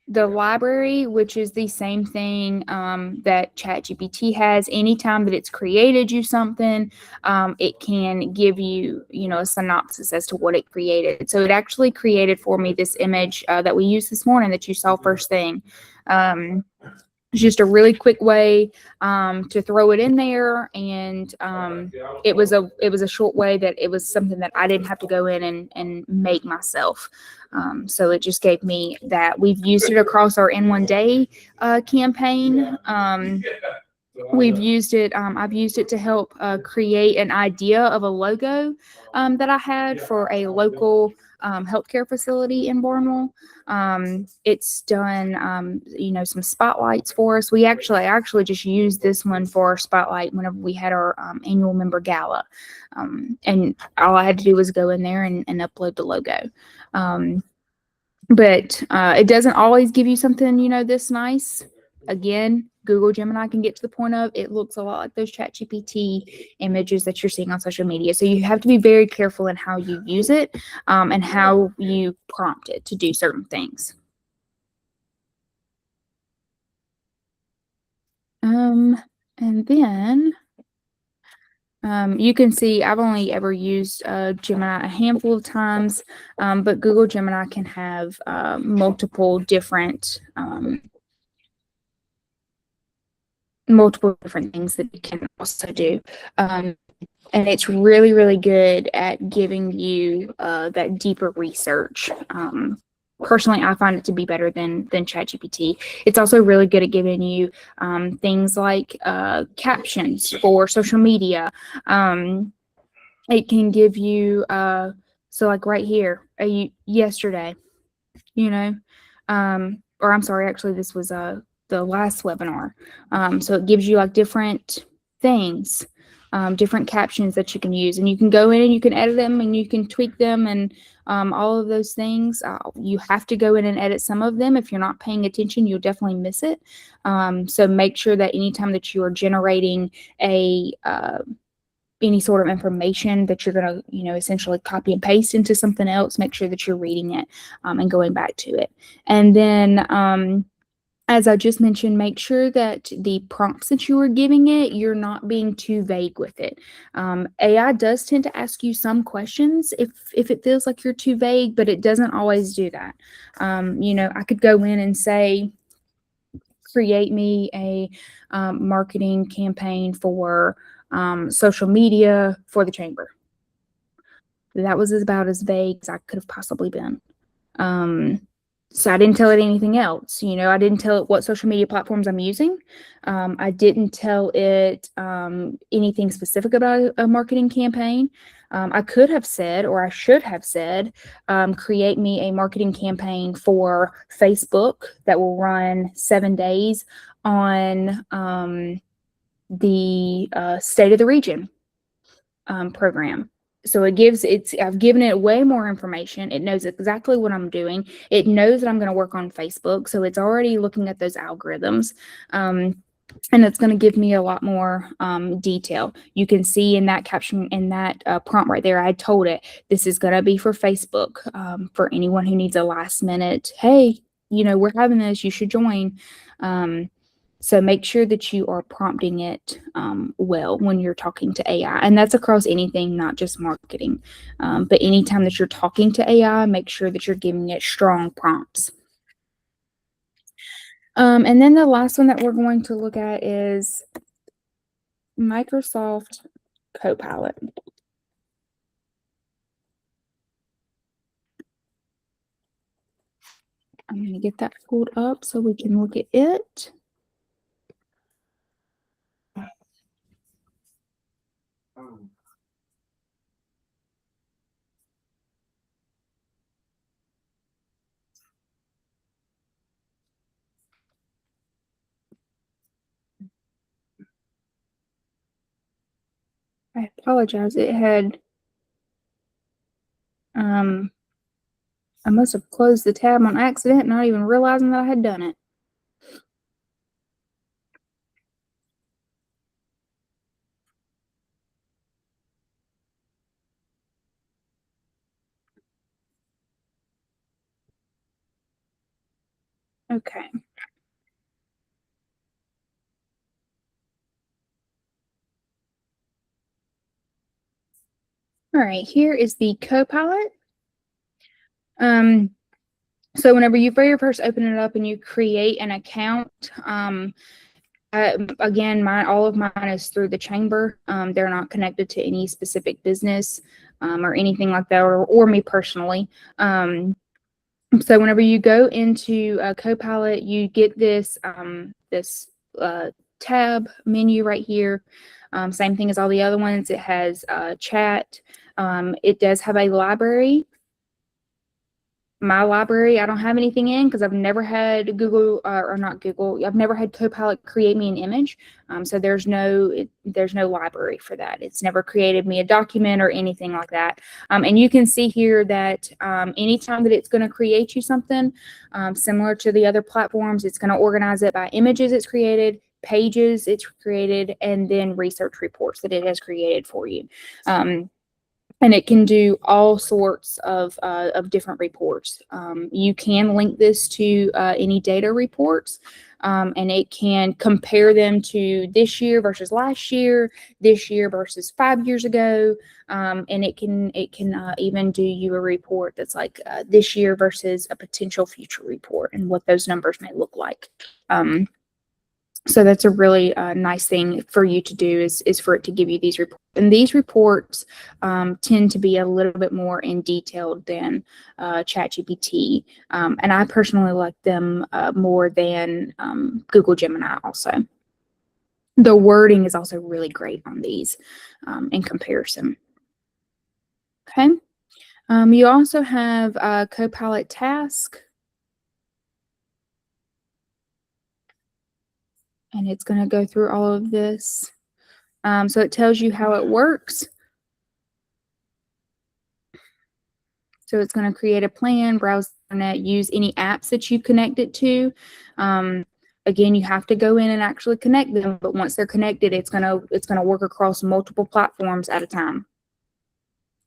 the library, which is the same thing that ChatGPT has. Anytime that it's created you something, it can give you, a synopsis as to what it created. So it actually created for me this image that we used this morning that you saw first thing. It's just a really quick way to throw it in there, and it was a short way that it was something that I didn't have to go in and make myself. So it just gave me that. We've used it across our In One Day campaign. We've used it. I've used it to help create an idea of a logo that I had for a local healthcare facility in Barnwell. It's done, some spotlights for us. I actually just used this one for our spotlight whenever we had our annual member gala. And all I had to do was go in there and upload the logo. But it doesn't always give you something, this nice. Again, Google Gemini can get to the point of it looks a lot like those ChatGPT images that you're seeing on social media. So you have to be very careful in how you use it and how you prompt it to do certain things. And then you can see I've only ever used Gemini a handful of times, but Google Gemini can have multiple different things that it can also do. And it's really, really good at giving you that deeper research. Personally, I find it to be better than ChatGPT. It's also really good at giving you things like captions for social media. It can give you, so like right here, yesterday, or I'm sorry, actually this was the last webinar. So it gives you like different things, different captions that you can use, and you can go in and you can edit them and you can tweak them and all of those things. You have to go in and edit some of them. If you're not paying attention, you'll definitely miss it. So make sure that anytime that you are generating any sort of information that you're going to, essentially copy and paste into something else, make sure that you're reading it and going back to it. And then, as I just mentioned, make sure that the prompts that you are giving it, you're not being too vague with it. AI does tend to ask you some questions if it feels like you're too vague, but it doesn't always do that. I could go in and say, create me a marketing campaign for social media for the chamber. That was about as vague as I could have possibly been. So I didn't tell it anything else. I didn't tell it what social media platforms I'm using. I didn't tell it anything specific about a marketing campaign. I could have said, or I should have said, create me a marketing campaign for Facebook that will run 7 days on the State of the Region program. So I've given it way more information. It knows exactly what I'm doing. It knows that I'm going to work on Facebook. So it's already looking at those algorithms. And it's going to give me a lot more detail. You can see in that caption, in that prompt right there, I told it, this is going to be for Facebook, for anyone who needs a last minute, hey, we're having this, you should join. So make sure that you are prompting it well when you're talking to AI. And that's across anything, not just marketing. But anytime that you're talking to AI, make sure that you're giving it strong prompts. And then the last one that we're going to look at is Microsoft Copilot. I'm going to get that pulled up so we can look at it. I apologize. It had, I must have closed the tab on accident, not even realizing that I had done it. Okay. All right, here is the Copilot. So whenever you very first open it up and you create an account, again, all of mine is through the chamber. They're not connected to any specific business or anything like that, or me personally. So whenever you go into Copilot, you get this tab menu right here. Same thing as all the other ones. It has chat. It does have a library. My library, I don't have anything in because I've never had Google, or not Google, I've never had Copilot create me an image. So there's no library for that. It's never created me a document or anything like that. And you can see here that anytime that it's going to create you something similar to the other platforms, it's going to organize it by images it's created, pages it's created, and then research reports that it has created for you. And it can do all sorts of different reports. You can link this to any data reports, and it can compare them to this year versus last year, this year versus 5 years ago, and it can even do you a report that's like this year versus a potential future report and what those numbers may look like. So that's a really nice thing for you to do is for it to give you these reports. And these reports tend to be a little bit more in detail than ChatGPT. And I personally like them more than Google Gemini also. The wording is also really great on these in comparison. Okay. You also have Copilot Task. and it's going to go through all of this. So it tells you how it works. So it's going to create a plan, browse the internet, use any apps that you connect it to. Again, you have to go in and actually connect them, but once they're connected, it's gonna work across multiple platforms at a time.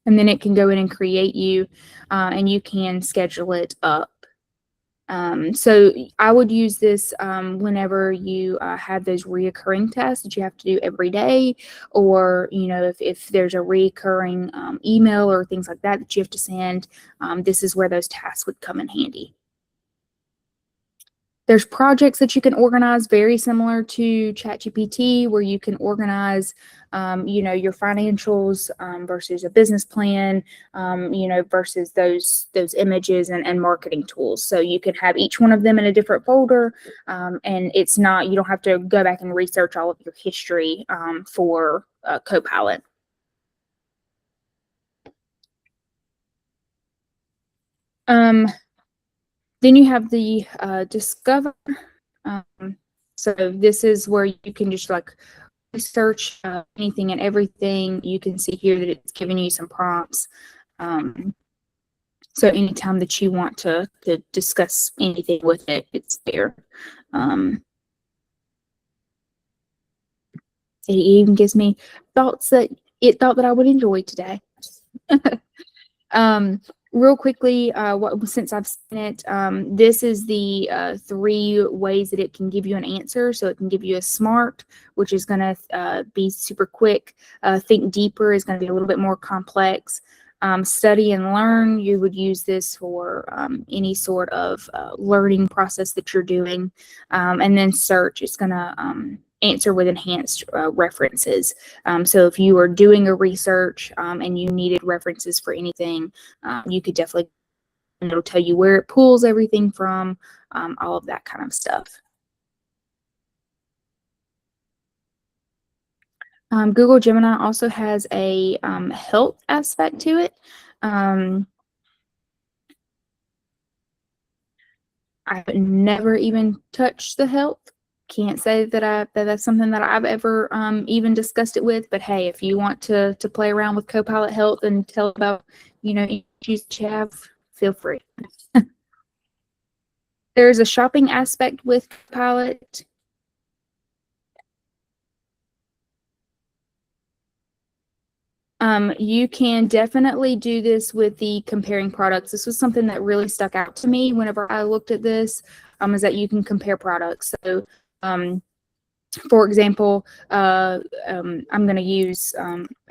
And then it can go in and create you, and you can schedule it up. So I would use this whenever you have those reoccurring tasks that you have to do every day, or if there's a recurring email or things like that that you have to send. This is where those tasks would come in handy. There's projects that you can organize very similar to ChatGPT, where you can organize, your financials versus a business plan, versus those images and marketing tools. So you can have each one of them in a different folder, and you don't have to go back and research all of your history for Copilot. Then you have the Discover. So this is where you can just research anything and everything. You can see here that it's giving you some prompts. So anytime that you want to discuss anything with it, it's there. It even gives me thoughts that it thought that I would enjoy today. Real quickly, since I've seen it, this is the 3 ways that it can give you an answer. So it can give you a SMART, which is going to be super quick. Think Deeper is going to be a little bit more complex. Study and Learn, you would use this for any sort of learning process that you're doing. And then Search is going to answer with enhanced references. So if you are doing a research and you needed references for anything, you could definitely, and it'll tell you where it pulls everything from, all of that kind of stuff. Google Gemini also has a health aspect to it. I've never even touched the health. Can't say that that's something that I've ever even discussed it with. But hey, if you want to play around with Copilot Health and tell about issues that you have, feel free. There's a shopping aspect with Copilot. You can definitely do this with the comparing products. This was something that really stuck out to me whenever I looked at this, is that you can compare products. So, for example, I'm going to use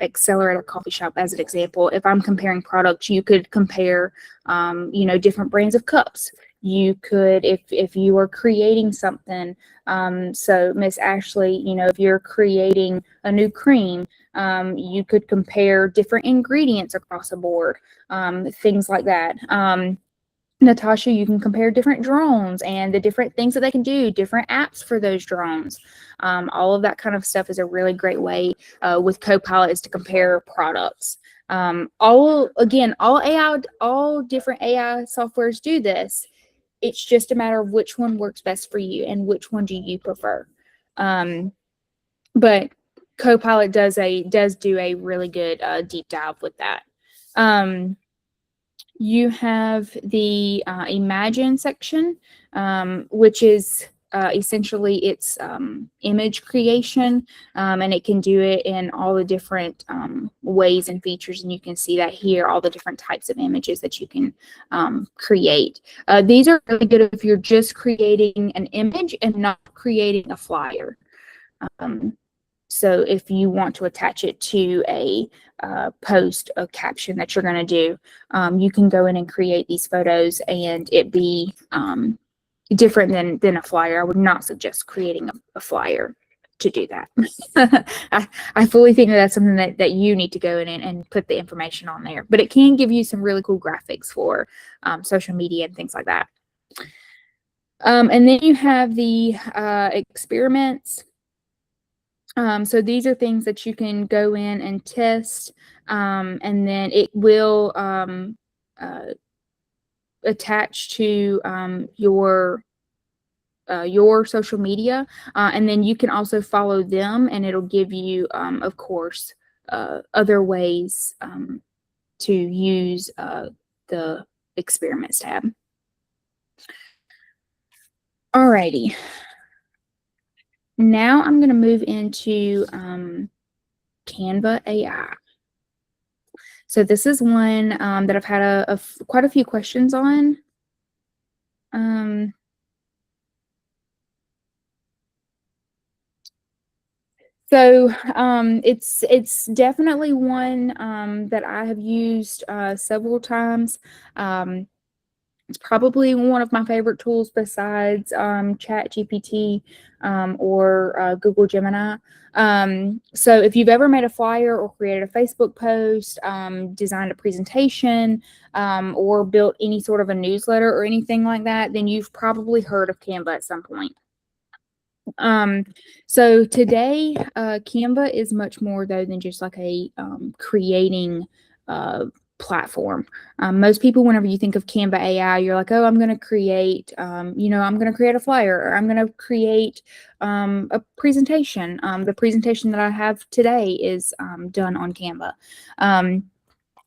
Accelerator Coffee Shop as an example. If I'm comparing products, you could compare, different brands of cups. You could, if you are creating something, so Miss Ashley, if you're creating a new cream, you could compare different ingredients across the board, things like that. Natasha, you can compare different drones and the different things that they can do, different apps for those drones. All of that kind of stuff is a really great way with Copilot is to compare products. All different AI softwares do this. It's just a matter of which one works best for you and which one do you prefer. But Copilot does do a really good deep dive with that. You have the Imagine section, which is essentially it's image creation, and it can do it in all the different ways and features, and you can see that here, all the different types of images that you can create. These are really good if you're just creating an image and not creating a flyer. So if you want to attach it to a post, a caption that you're going to do, you can go in and create these photos and it be different than a flyer. I would not suggest creating a flyer to do that. I fully think that's something that you need to go in and put the information on there. But it can give you some really cool graphics for social media and things like that. And then you have the experiments. So these are things that you can go in and test, and then it will attach to your your social media, and then you can also follow them, and it'll give you, of course, other ways to use the experiments tab. Alrighty. Now I'm going to move into Canva AI. So this is one that I've had quite a few questions on. So it's definitely one that I have used several times. It's probably one of my favorite tools besides ChatGPT or Google Gemini. So if you've ever made a flyer or created a Facebook post, designed a presentation, or built any sort of a newsletter or anything like that, then you've probably heard of Canva at some point. So today, Canva is much more though than just like a creating platform. Most people, whenever you think of Canva AI, you're like, oh, I'm going to create, I'm going to create a flyer, or I'm going to create a presentation. The presentation that I have today is done on Canva. And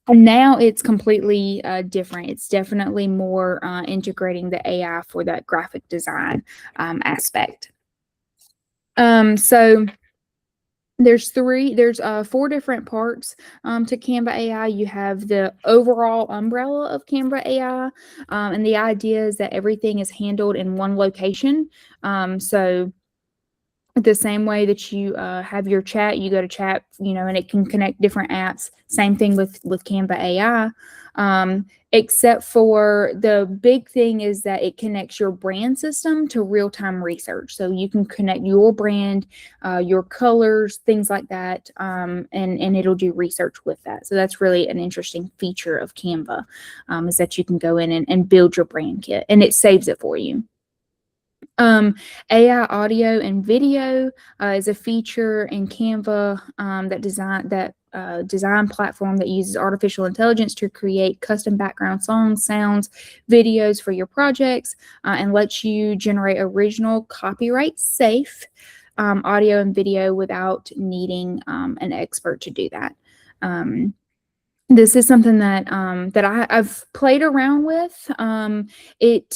now it's completely different. It's definitely more integrating the AI for that graphic design aspect. So there's 4 different parts to Canva AI. You have the overall umbrella of Canva AI, and the idea is that everything is handled in one location. So the same way that you have your chat, you go to chat, and it can connect different apps. Same thing with Canva AI, except for the big thing is that it connects your brand system to real-time research. So you can connect your brand, your colors, things like that, and it'll do research with that. So that's really an interesting feature of Canva, is that you can go in and build your brand kit, and it saves it for you. AI audio and video is a feature in Canva that design platform that uses artificial intelligence to create custom background songs, sounds, videos for your projects, and lets you generate original copyright safe audio and video without needing an expert to do that. This is something that I've played around with. I'm going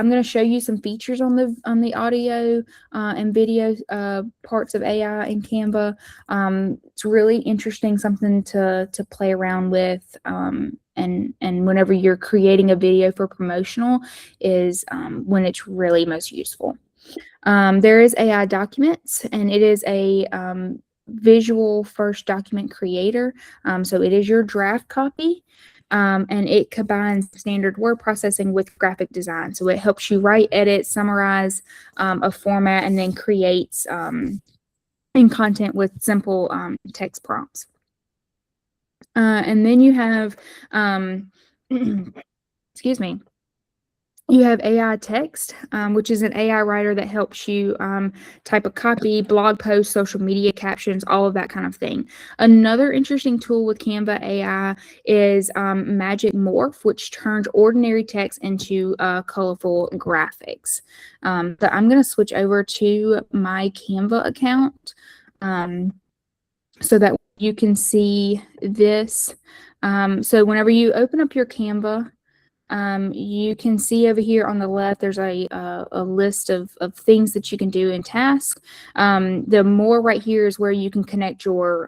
to show you some features on the audio and video parts of AI in Canva. It's really interesting, something to play around with. And whenever you're creating a video for promotional is when it's really most useful. There is AI Documents, and it is a visual first document creator. So it is your draft copy, and it combines standard word processing with graphic design. So it helps you write, edit, summarize a format, and then creates in content with simple text prompts. And then you have, excuse me, you have AI Text, which is an AI writer that helps you type a copy, blog posts, social media captions, all of that kind of thing. Another interesting tool with Canva AI is Magic Morph, which turns ordinary text into colorful graphics. So I'm going to switch over to my Canva account so that you can see this. So whenever you open up your Canva, you can see over here on the left, there's a list of things that you can do in tasks. The more right here is where you can connect your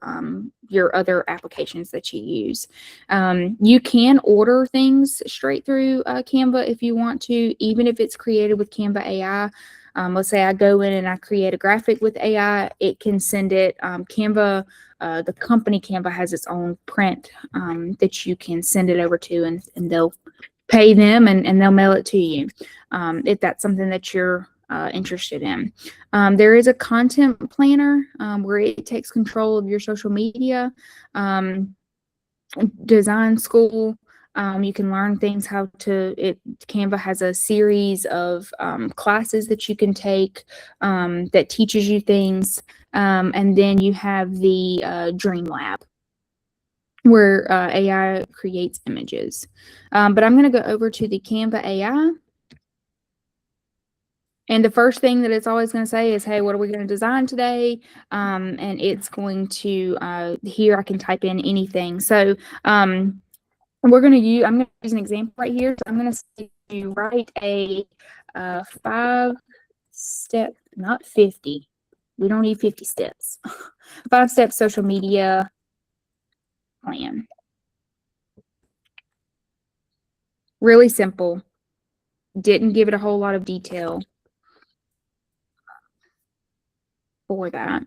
other applications that you use. You can order things straight through Canva if you want to, even if it's created with Canva AI. Let's say I go in and I create a graphic with AI, it can send it. Canva, the company Canva has its own print that you can send it over to, and they'll pay them and they'll mail it to you if that's something that you're interested in. There is a content planner where it takes control of your social media. Design School, you can learn things Canva has a series of classes that you can take that teaches you things. And then you have the Dream Lab, where AI creates images. But I'm going to go over to the Canva AI. And the first thing that it's always going to say is, hey, what are we going to design today? And it's going to, here I can type in anything. So I'm going to use an example right here. So I'm going to say you write a 5-step, not 50. We don't need 50 steps. 5-step social media plan. Really simple. Didn't give it a whole lot of detail for that.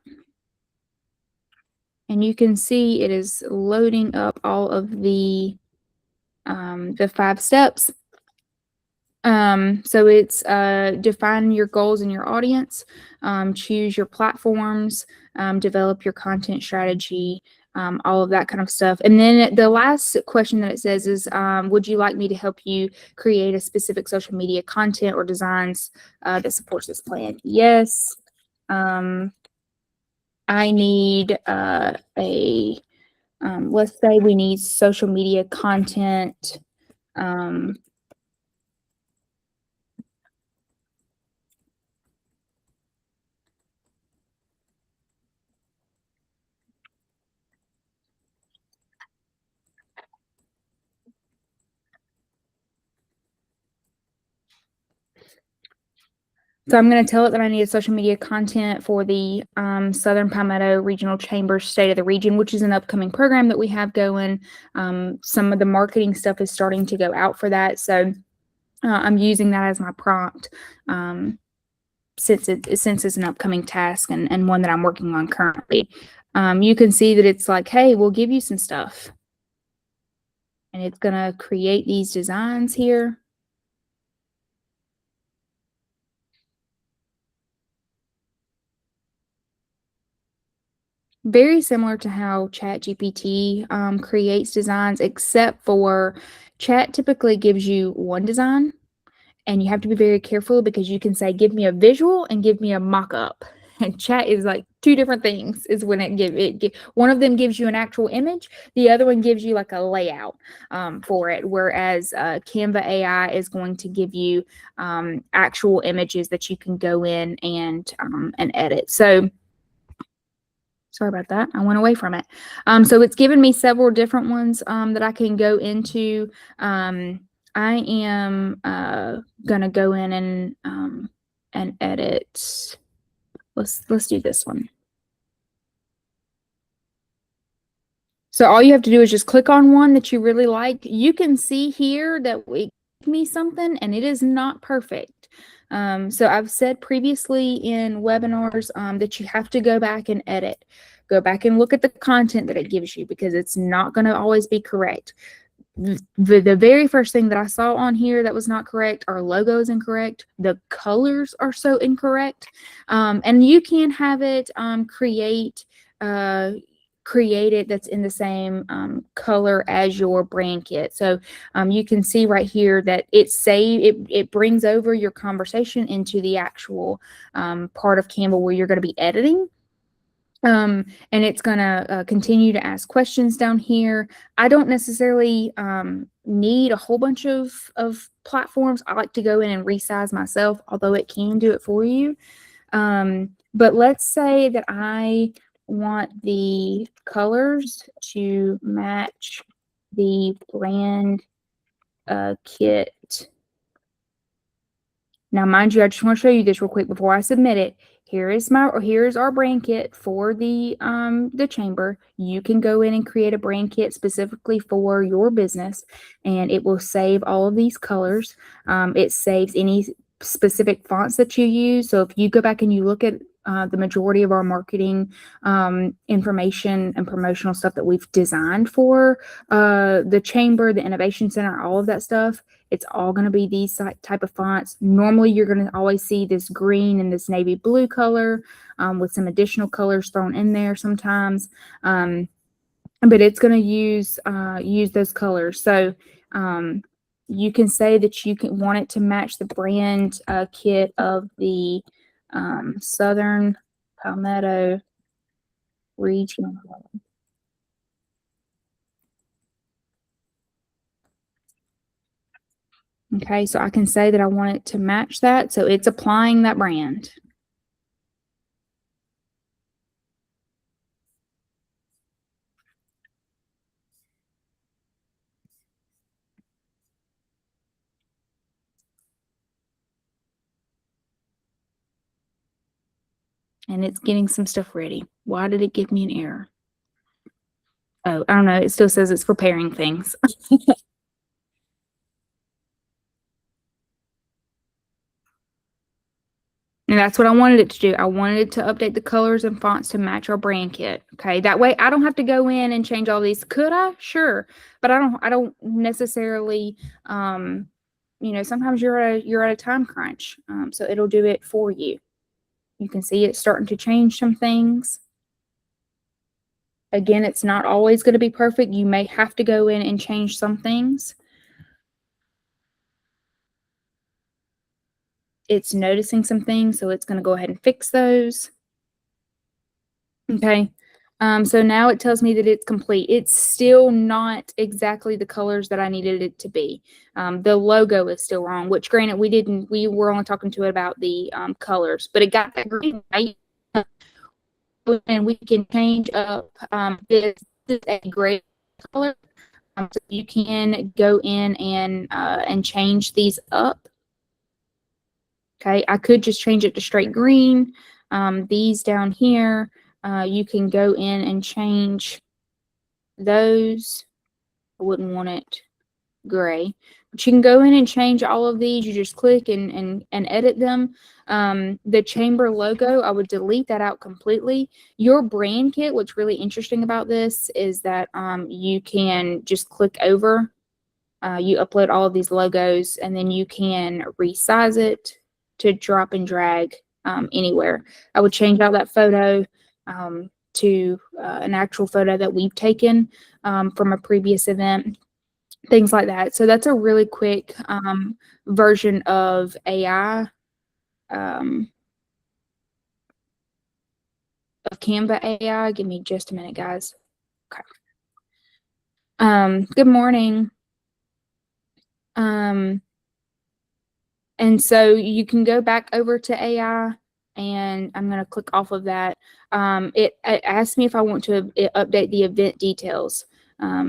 And you can see it is loading up all of the 5 steps. So it's define your goals and your audience, choose your platforms, develop your content strategy, all of that kind of stuff. And then the last question that it says is, would you like me to help you create a specific social media content or designs that supports this plan? Yes. I need let's say we need social media content. So I'm going to tell it that I need a social media content for the Southern Palmetto Regional Chamber State of the Region, which is an upcoming program that we have going. Some of the marketing stuff is starting to go out for that. So I'm using that as my prompt since it's an upcoming task and one that I'm working on currently. You can see that it's like, hey, we'll give you some stuff. And it's going to create these designs here. Very similar to how ChatGPT creates designs, except for Chat typically gives you one design, and you have to be very careful because you can say, give me a visual and give me a mock-up. And Chat is like 2 different things is when one of them gives you an actual image, the other one gives you like a layout for it, whereas Canva AI is going to give you actual images that you can go in and edit. So sorry about that. I went away from it. So it's given me several different ones that I can go into. I am gonna go in and edit. Let's do this one. So all you have to do is just click on one that you really like. You can see here that we give me something and it is not perfect. So I've said previously in webinars that you have to go back and edit. Go back and look at the content that it gives you because it's not going to always be correct. The very first thing that I saw on here that was not correct, our logo is incorrect. The colors are so incorrect. And you can have it create it that's in the same color as your brand kit. So you can see right here that it brings over your conversation into the actual part of Canva where you're going to be editing. And it's going to continue to ask questions down here. I don't necessarily need a whole bunch of platforms. I like to go in and resize myself, although it can do it for you. But let's say that I want the colors to match the brand kit. Now, mind you, I just want to show you this real quick before I submit it. Here's our brand kit for the chamber. You can go in and create a brand kit specifically for your business, and it will save all of these colors. It saves any specific fonts that you use. So if you go back and you look at the majority of our marketing information and promotional stuff that we've designed for the chamber, the innovation center, all of that stuff, it's all going to be these type of fonts. Normally, you're going to always see this green and this navy blue color with some additional colors thrown in there sometimes. But it's going to use those colors. So you can say that you can want it to match the brand kit of the Southern Palmetto Region. Okay, so I can say that I want it to match that. So it's applying that brand. And it's getting some stuff ready. Why did it give me an error? Oh, I don't know. It still says it's preparing things. And that's what I wanted it to do. I wanted it to update the colors and fonts to match our brand kit. Okay. That way I don't have to go in and change all these. Could I? Sure. But I don't necessarily, sometimes you're at a time crunch. So it'll do it for you. You can see it's starting to change some things. Again, it's not always going to be perfect. You may have to go in and change some things. It's noticing some things, so it's going to go ahead and fix those. Okay. So now it tells me that it's complete. It's still not exactly the colors that I needed it to be. The logo is still wrong, which granted we were only talking to it about the colors, but it got that green right. And we can change up this is a gray color. So you can go in and change these up. Okay, I could just change it to straight green. These down here, you can go in and change those. I wouldn't want it gray, but you can go in and change all of these. You just click and edit them. The chamber logo, I would delete that out completely. Your brand kit, what's really interesting about this is that you can just click over. You upload all of these logos, and then you can resize it to drop and drag anywhere. I would change out that photo to an actual photo that we've taken from a previous event, things like that. So that's a really quick version of AI, of Canva AI. Give me just a minute, guys. Okay. Good morning. And so you can go back over to AI, and I'm going to click off of that. It asked me if I want to update the event details.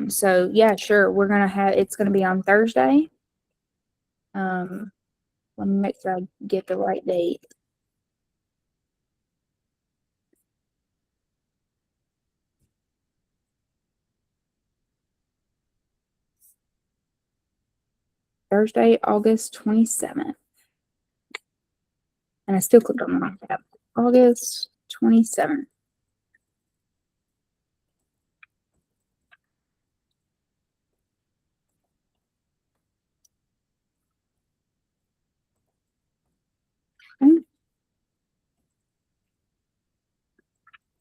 So yeah, sure. It's going to be on Thursday. Let me make sure I get the right date. Thursday, August 27th. And I still clicked on the wrong tab. August 27th. Okay.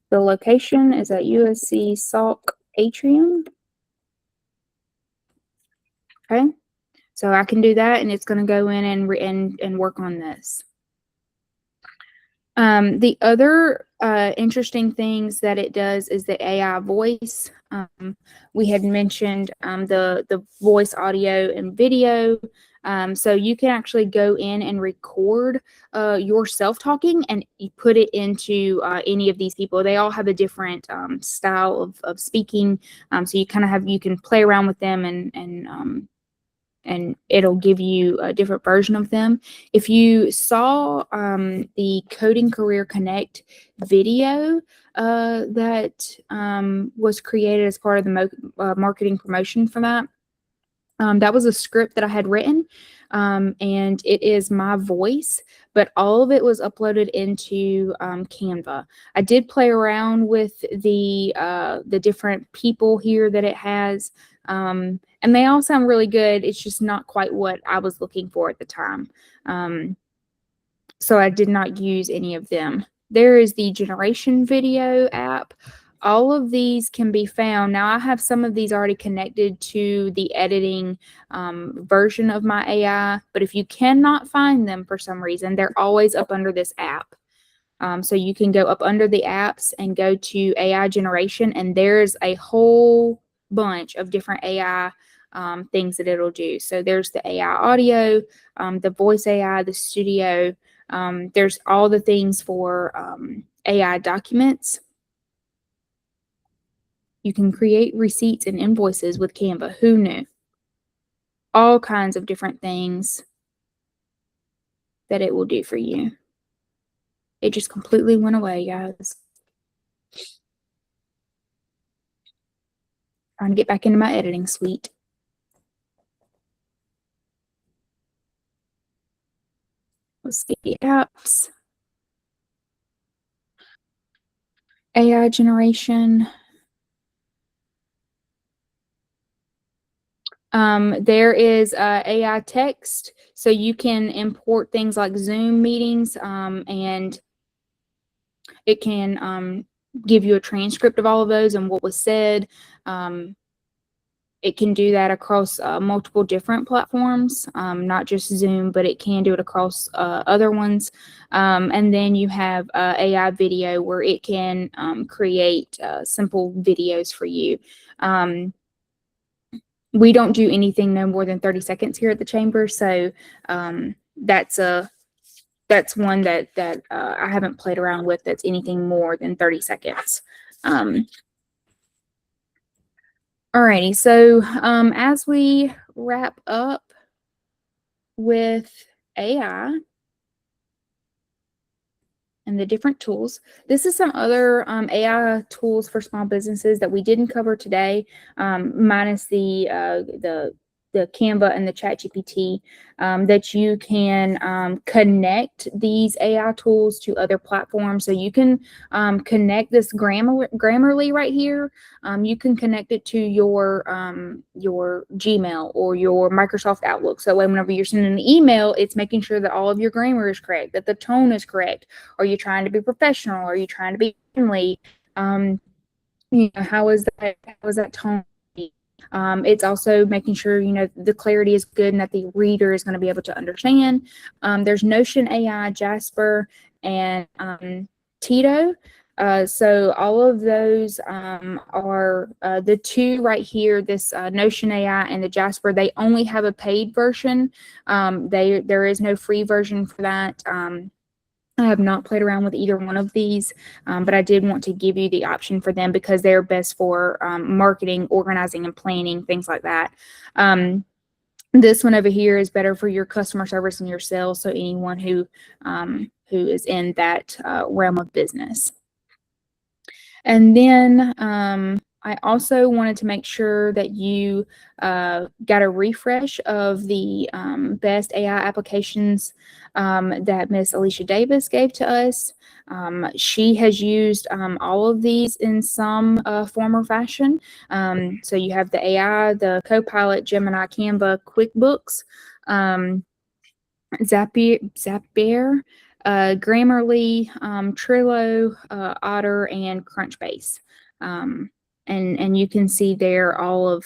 The location is at USC Salk Atrium. Okay. So I can do that, and it's going to go in and work on this. The other interesting things that it does is the AI voice. We had mentioned the voice, audio, and video. So you can actually go in and record yourself talking, and you put it into any of these people. They all have a different style of speaking. So you can play around with them and it'll give you a different version of them. If you saw the Coding Career Connect video that was created as part of the marketing promotion for that, that was a script that I had written, and it is my voice, but all of it was uploaded into Canva. I did play around with the different people here that it has, and they all sound really good. It's just not quite what I was looking for at the time. So I did not use any of them. There is the Generation Video app. All of these can be found. Now I have some of these already connected to the editing version of my AI, but if you cannot find them for some reason, they're always up under this app. So you can go up under the apps and go to AI generation, and there's a whole bunch of different AI things that it'll do. So there's the AI audio, the voice AI, the studio. There's all the things for AI documents. You can create receipts and invoices with Canva. Who knew? All kinds of different things that it will do for you. It just completely went away, guys. Trying to get back into my editing suite. Let's see, apps. AI generation. There is AI text, so you can import things like Zoom meetings, and it can give you a transcript of all of those and what was said. It can do that across multiple different platforms, not just Zoom, but it can do it across other ones. And then you have AI video where it can create simple videos for you. We don't do anything no more than 30 seconds here at the chamber, so that's one that I haven't played around with that's anything more than 30 seconds. Alrighty, so as we wrap up with AI and the different tools, this is some other AI tools for small businesses that we didn't cover today, minus the Canva and the ChatGPT, that you can connect these AI tools to other platforms. So you can connect this Grammarly right here. You can connect it to your Gmail or your Microsoft Outlook. So whenever you're sending an email, it's making sure that all of your grammar is correct, that the tone is correct. Are you trying to be professional? Are you trying to be friendly? How is that tone? It's also making sure, the clarity is good and that the reader is going to be able to understand. There's Notion AI, Jasper, and Tito. So all of those are the two right here, this Notion AI and the Jasper. They only have a paid version. There is no free version for that. I have not played around with either one of these, but I did want to give you the option for them because they're best for marketing, organizing, and planning, things like that. This one over here is better for your customer service and your sales, so anyone who is in that realm of business. And then I also wanted to make sure that you got a refresh of the best AI applications that Miss Alicia Davis gave to us. She has used all of these in some form or fashion. So you have the AI, the Copilot, Gemini, Canva, QuickBooks, Zapier, Grammarly, Trello, Otter, and Crunchbase. And you can see there all of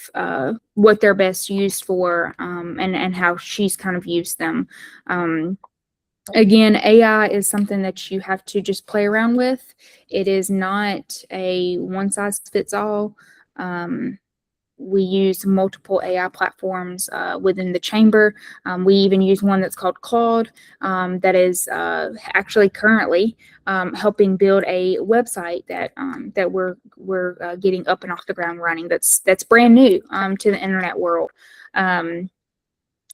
what they're best used for, and how she's kind of used them. Again, AI is something that you have to just play around with. It is not a one-size-fits-all. We use multiple AI platforms within the chamber. We even use one that's called Claude, that is actually currently helping build a website that we're getting up and off the ground running. That's brand new to the internet world.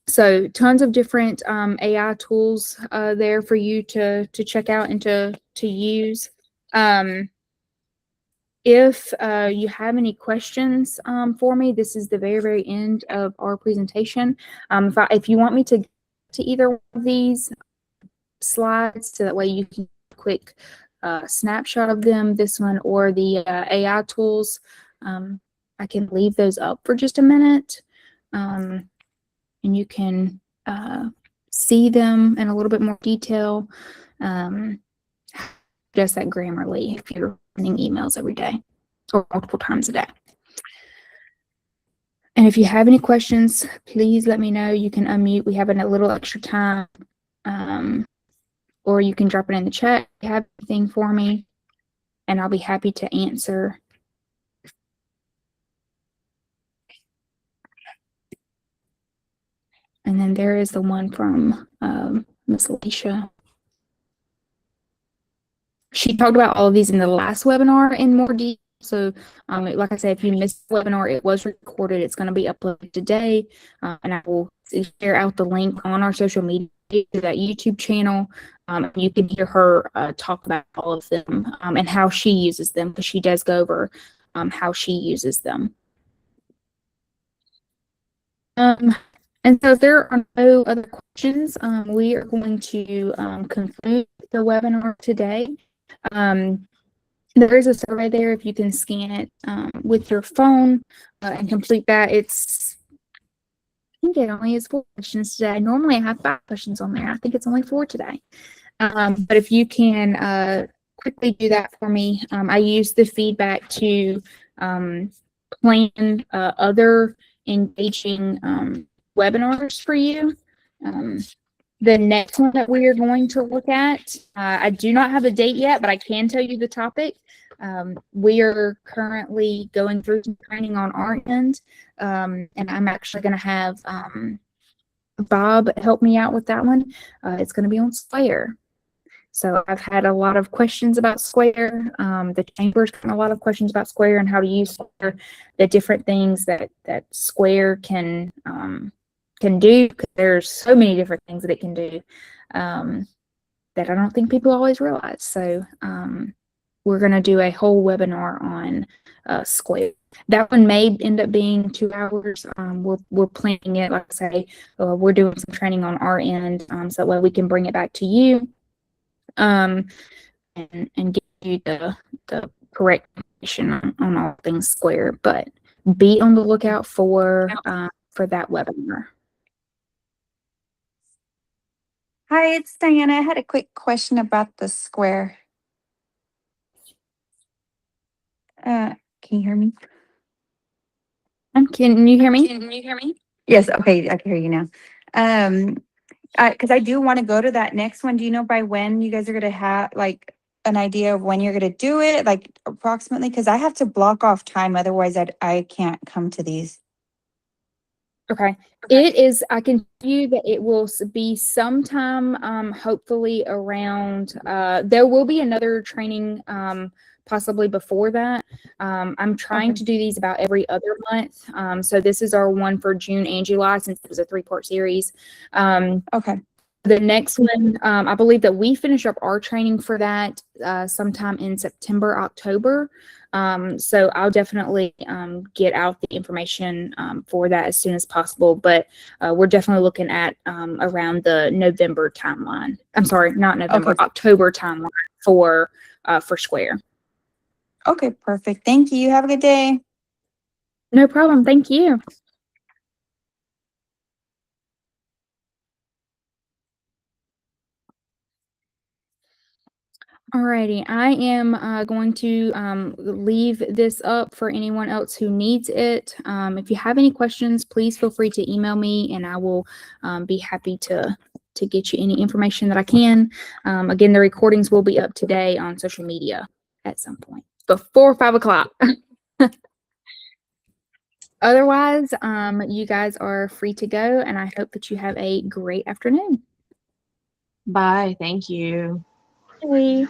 So tons of different AI tools there for you to check out and to use. If you have any questions for me, this is the very, very end of our presentation. If you want me to either one of these slides, so that way you can get a quick snapshot of them, this one or the AI tools, I can leave those up for just a minute. And you can see them in a little bit more detail. Just that Grammarly if you're sending emails every day or multiple times a day. And if you have any questions, please let me know. You can unmute. We have a little extra time, or you can drop it in the chat if you have anything for me, and I'll be happy to answer. And then there is the one from Miss Alicia. She talked about all of these in the last webinar in more detail. So, like I said, if you missed the webinar, it was recorded. It's going to be uploaded today, and I will share out the link on our social media to that YouTube channel. You can hear her talk about all of them and how she uses them, because she does go over how she uses them. And so if there are no other questions, we are going to conclude the webinar today. There is a survey there if you can scan it with your phone and complete that. I think it only is 4 questions today. Normally I have 5 questions on there. I think it's only 4 today. But if you can quickly do that for me, I use the feedback to plan other engaging webinars for you. The next one that we are going to look at, I do not have a date yet, but I can tell you the topic. We are currently going through some training on our end, and I'm actually going to have Bob help me out with that one. It's going to be on Square. So I've had a lot of questions about Square. The chamber's gotten a lot of questions about Square and how to use Square, the different things that Square can do. There's so many different things that it can do that I don't think people always realize. So we're going to do a whole webinar on Square. That one may end up being 2 hours. We're planning it. Like I say, we're doing some training on our end, so that way we can bring it back to you and give you the correct information on all things Square. But be on the lookout for that webinar. Hi, it's Diana. I had a quick question about the Square. Can you hear me? Can you hear me? Can you hear me? Yes, okay, I can hear you now. Because I do want to go to that next one. Do you know by when you guys are gonna have like an idea of when you're gonna do it, like approximately? Because I have to block off time, otherwise I can't come to these. Okay. It is, I can tell you that it will be sometime, hopefully around, there will be another training, possibly before that. I'm trying to do these about every other month. So this is our one for June and July, since it was a 3-part series. Okay. The next one, I believe that we finish up our training for that sometime in September, October. So I'll definitely get out the information for that as soon as possible. But we're definitely looking at around the November timeline. I'm sorry, not November, Okay. October timeline for Square. Okay, perfect. Thank you. Have a good day. No problem. Thank you. Alrighty, I am going to leave this up for anyone else who needs it. If you have any questions, please feel free to email me, and I will be happy to get you any information that I can. Again, the recordings will be up today on social media at some point before 5 o'clock. Otherwise, you guys are free to go, and I hope that you have a great afternoon. Bye. Thank you. Bye.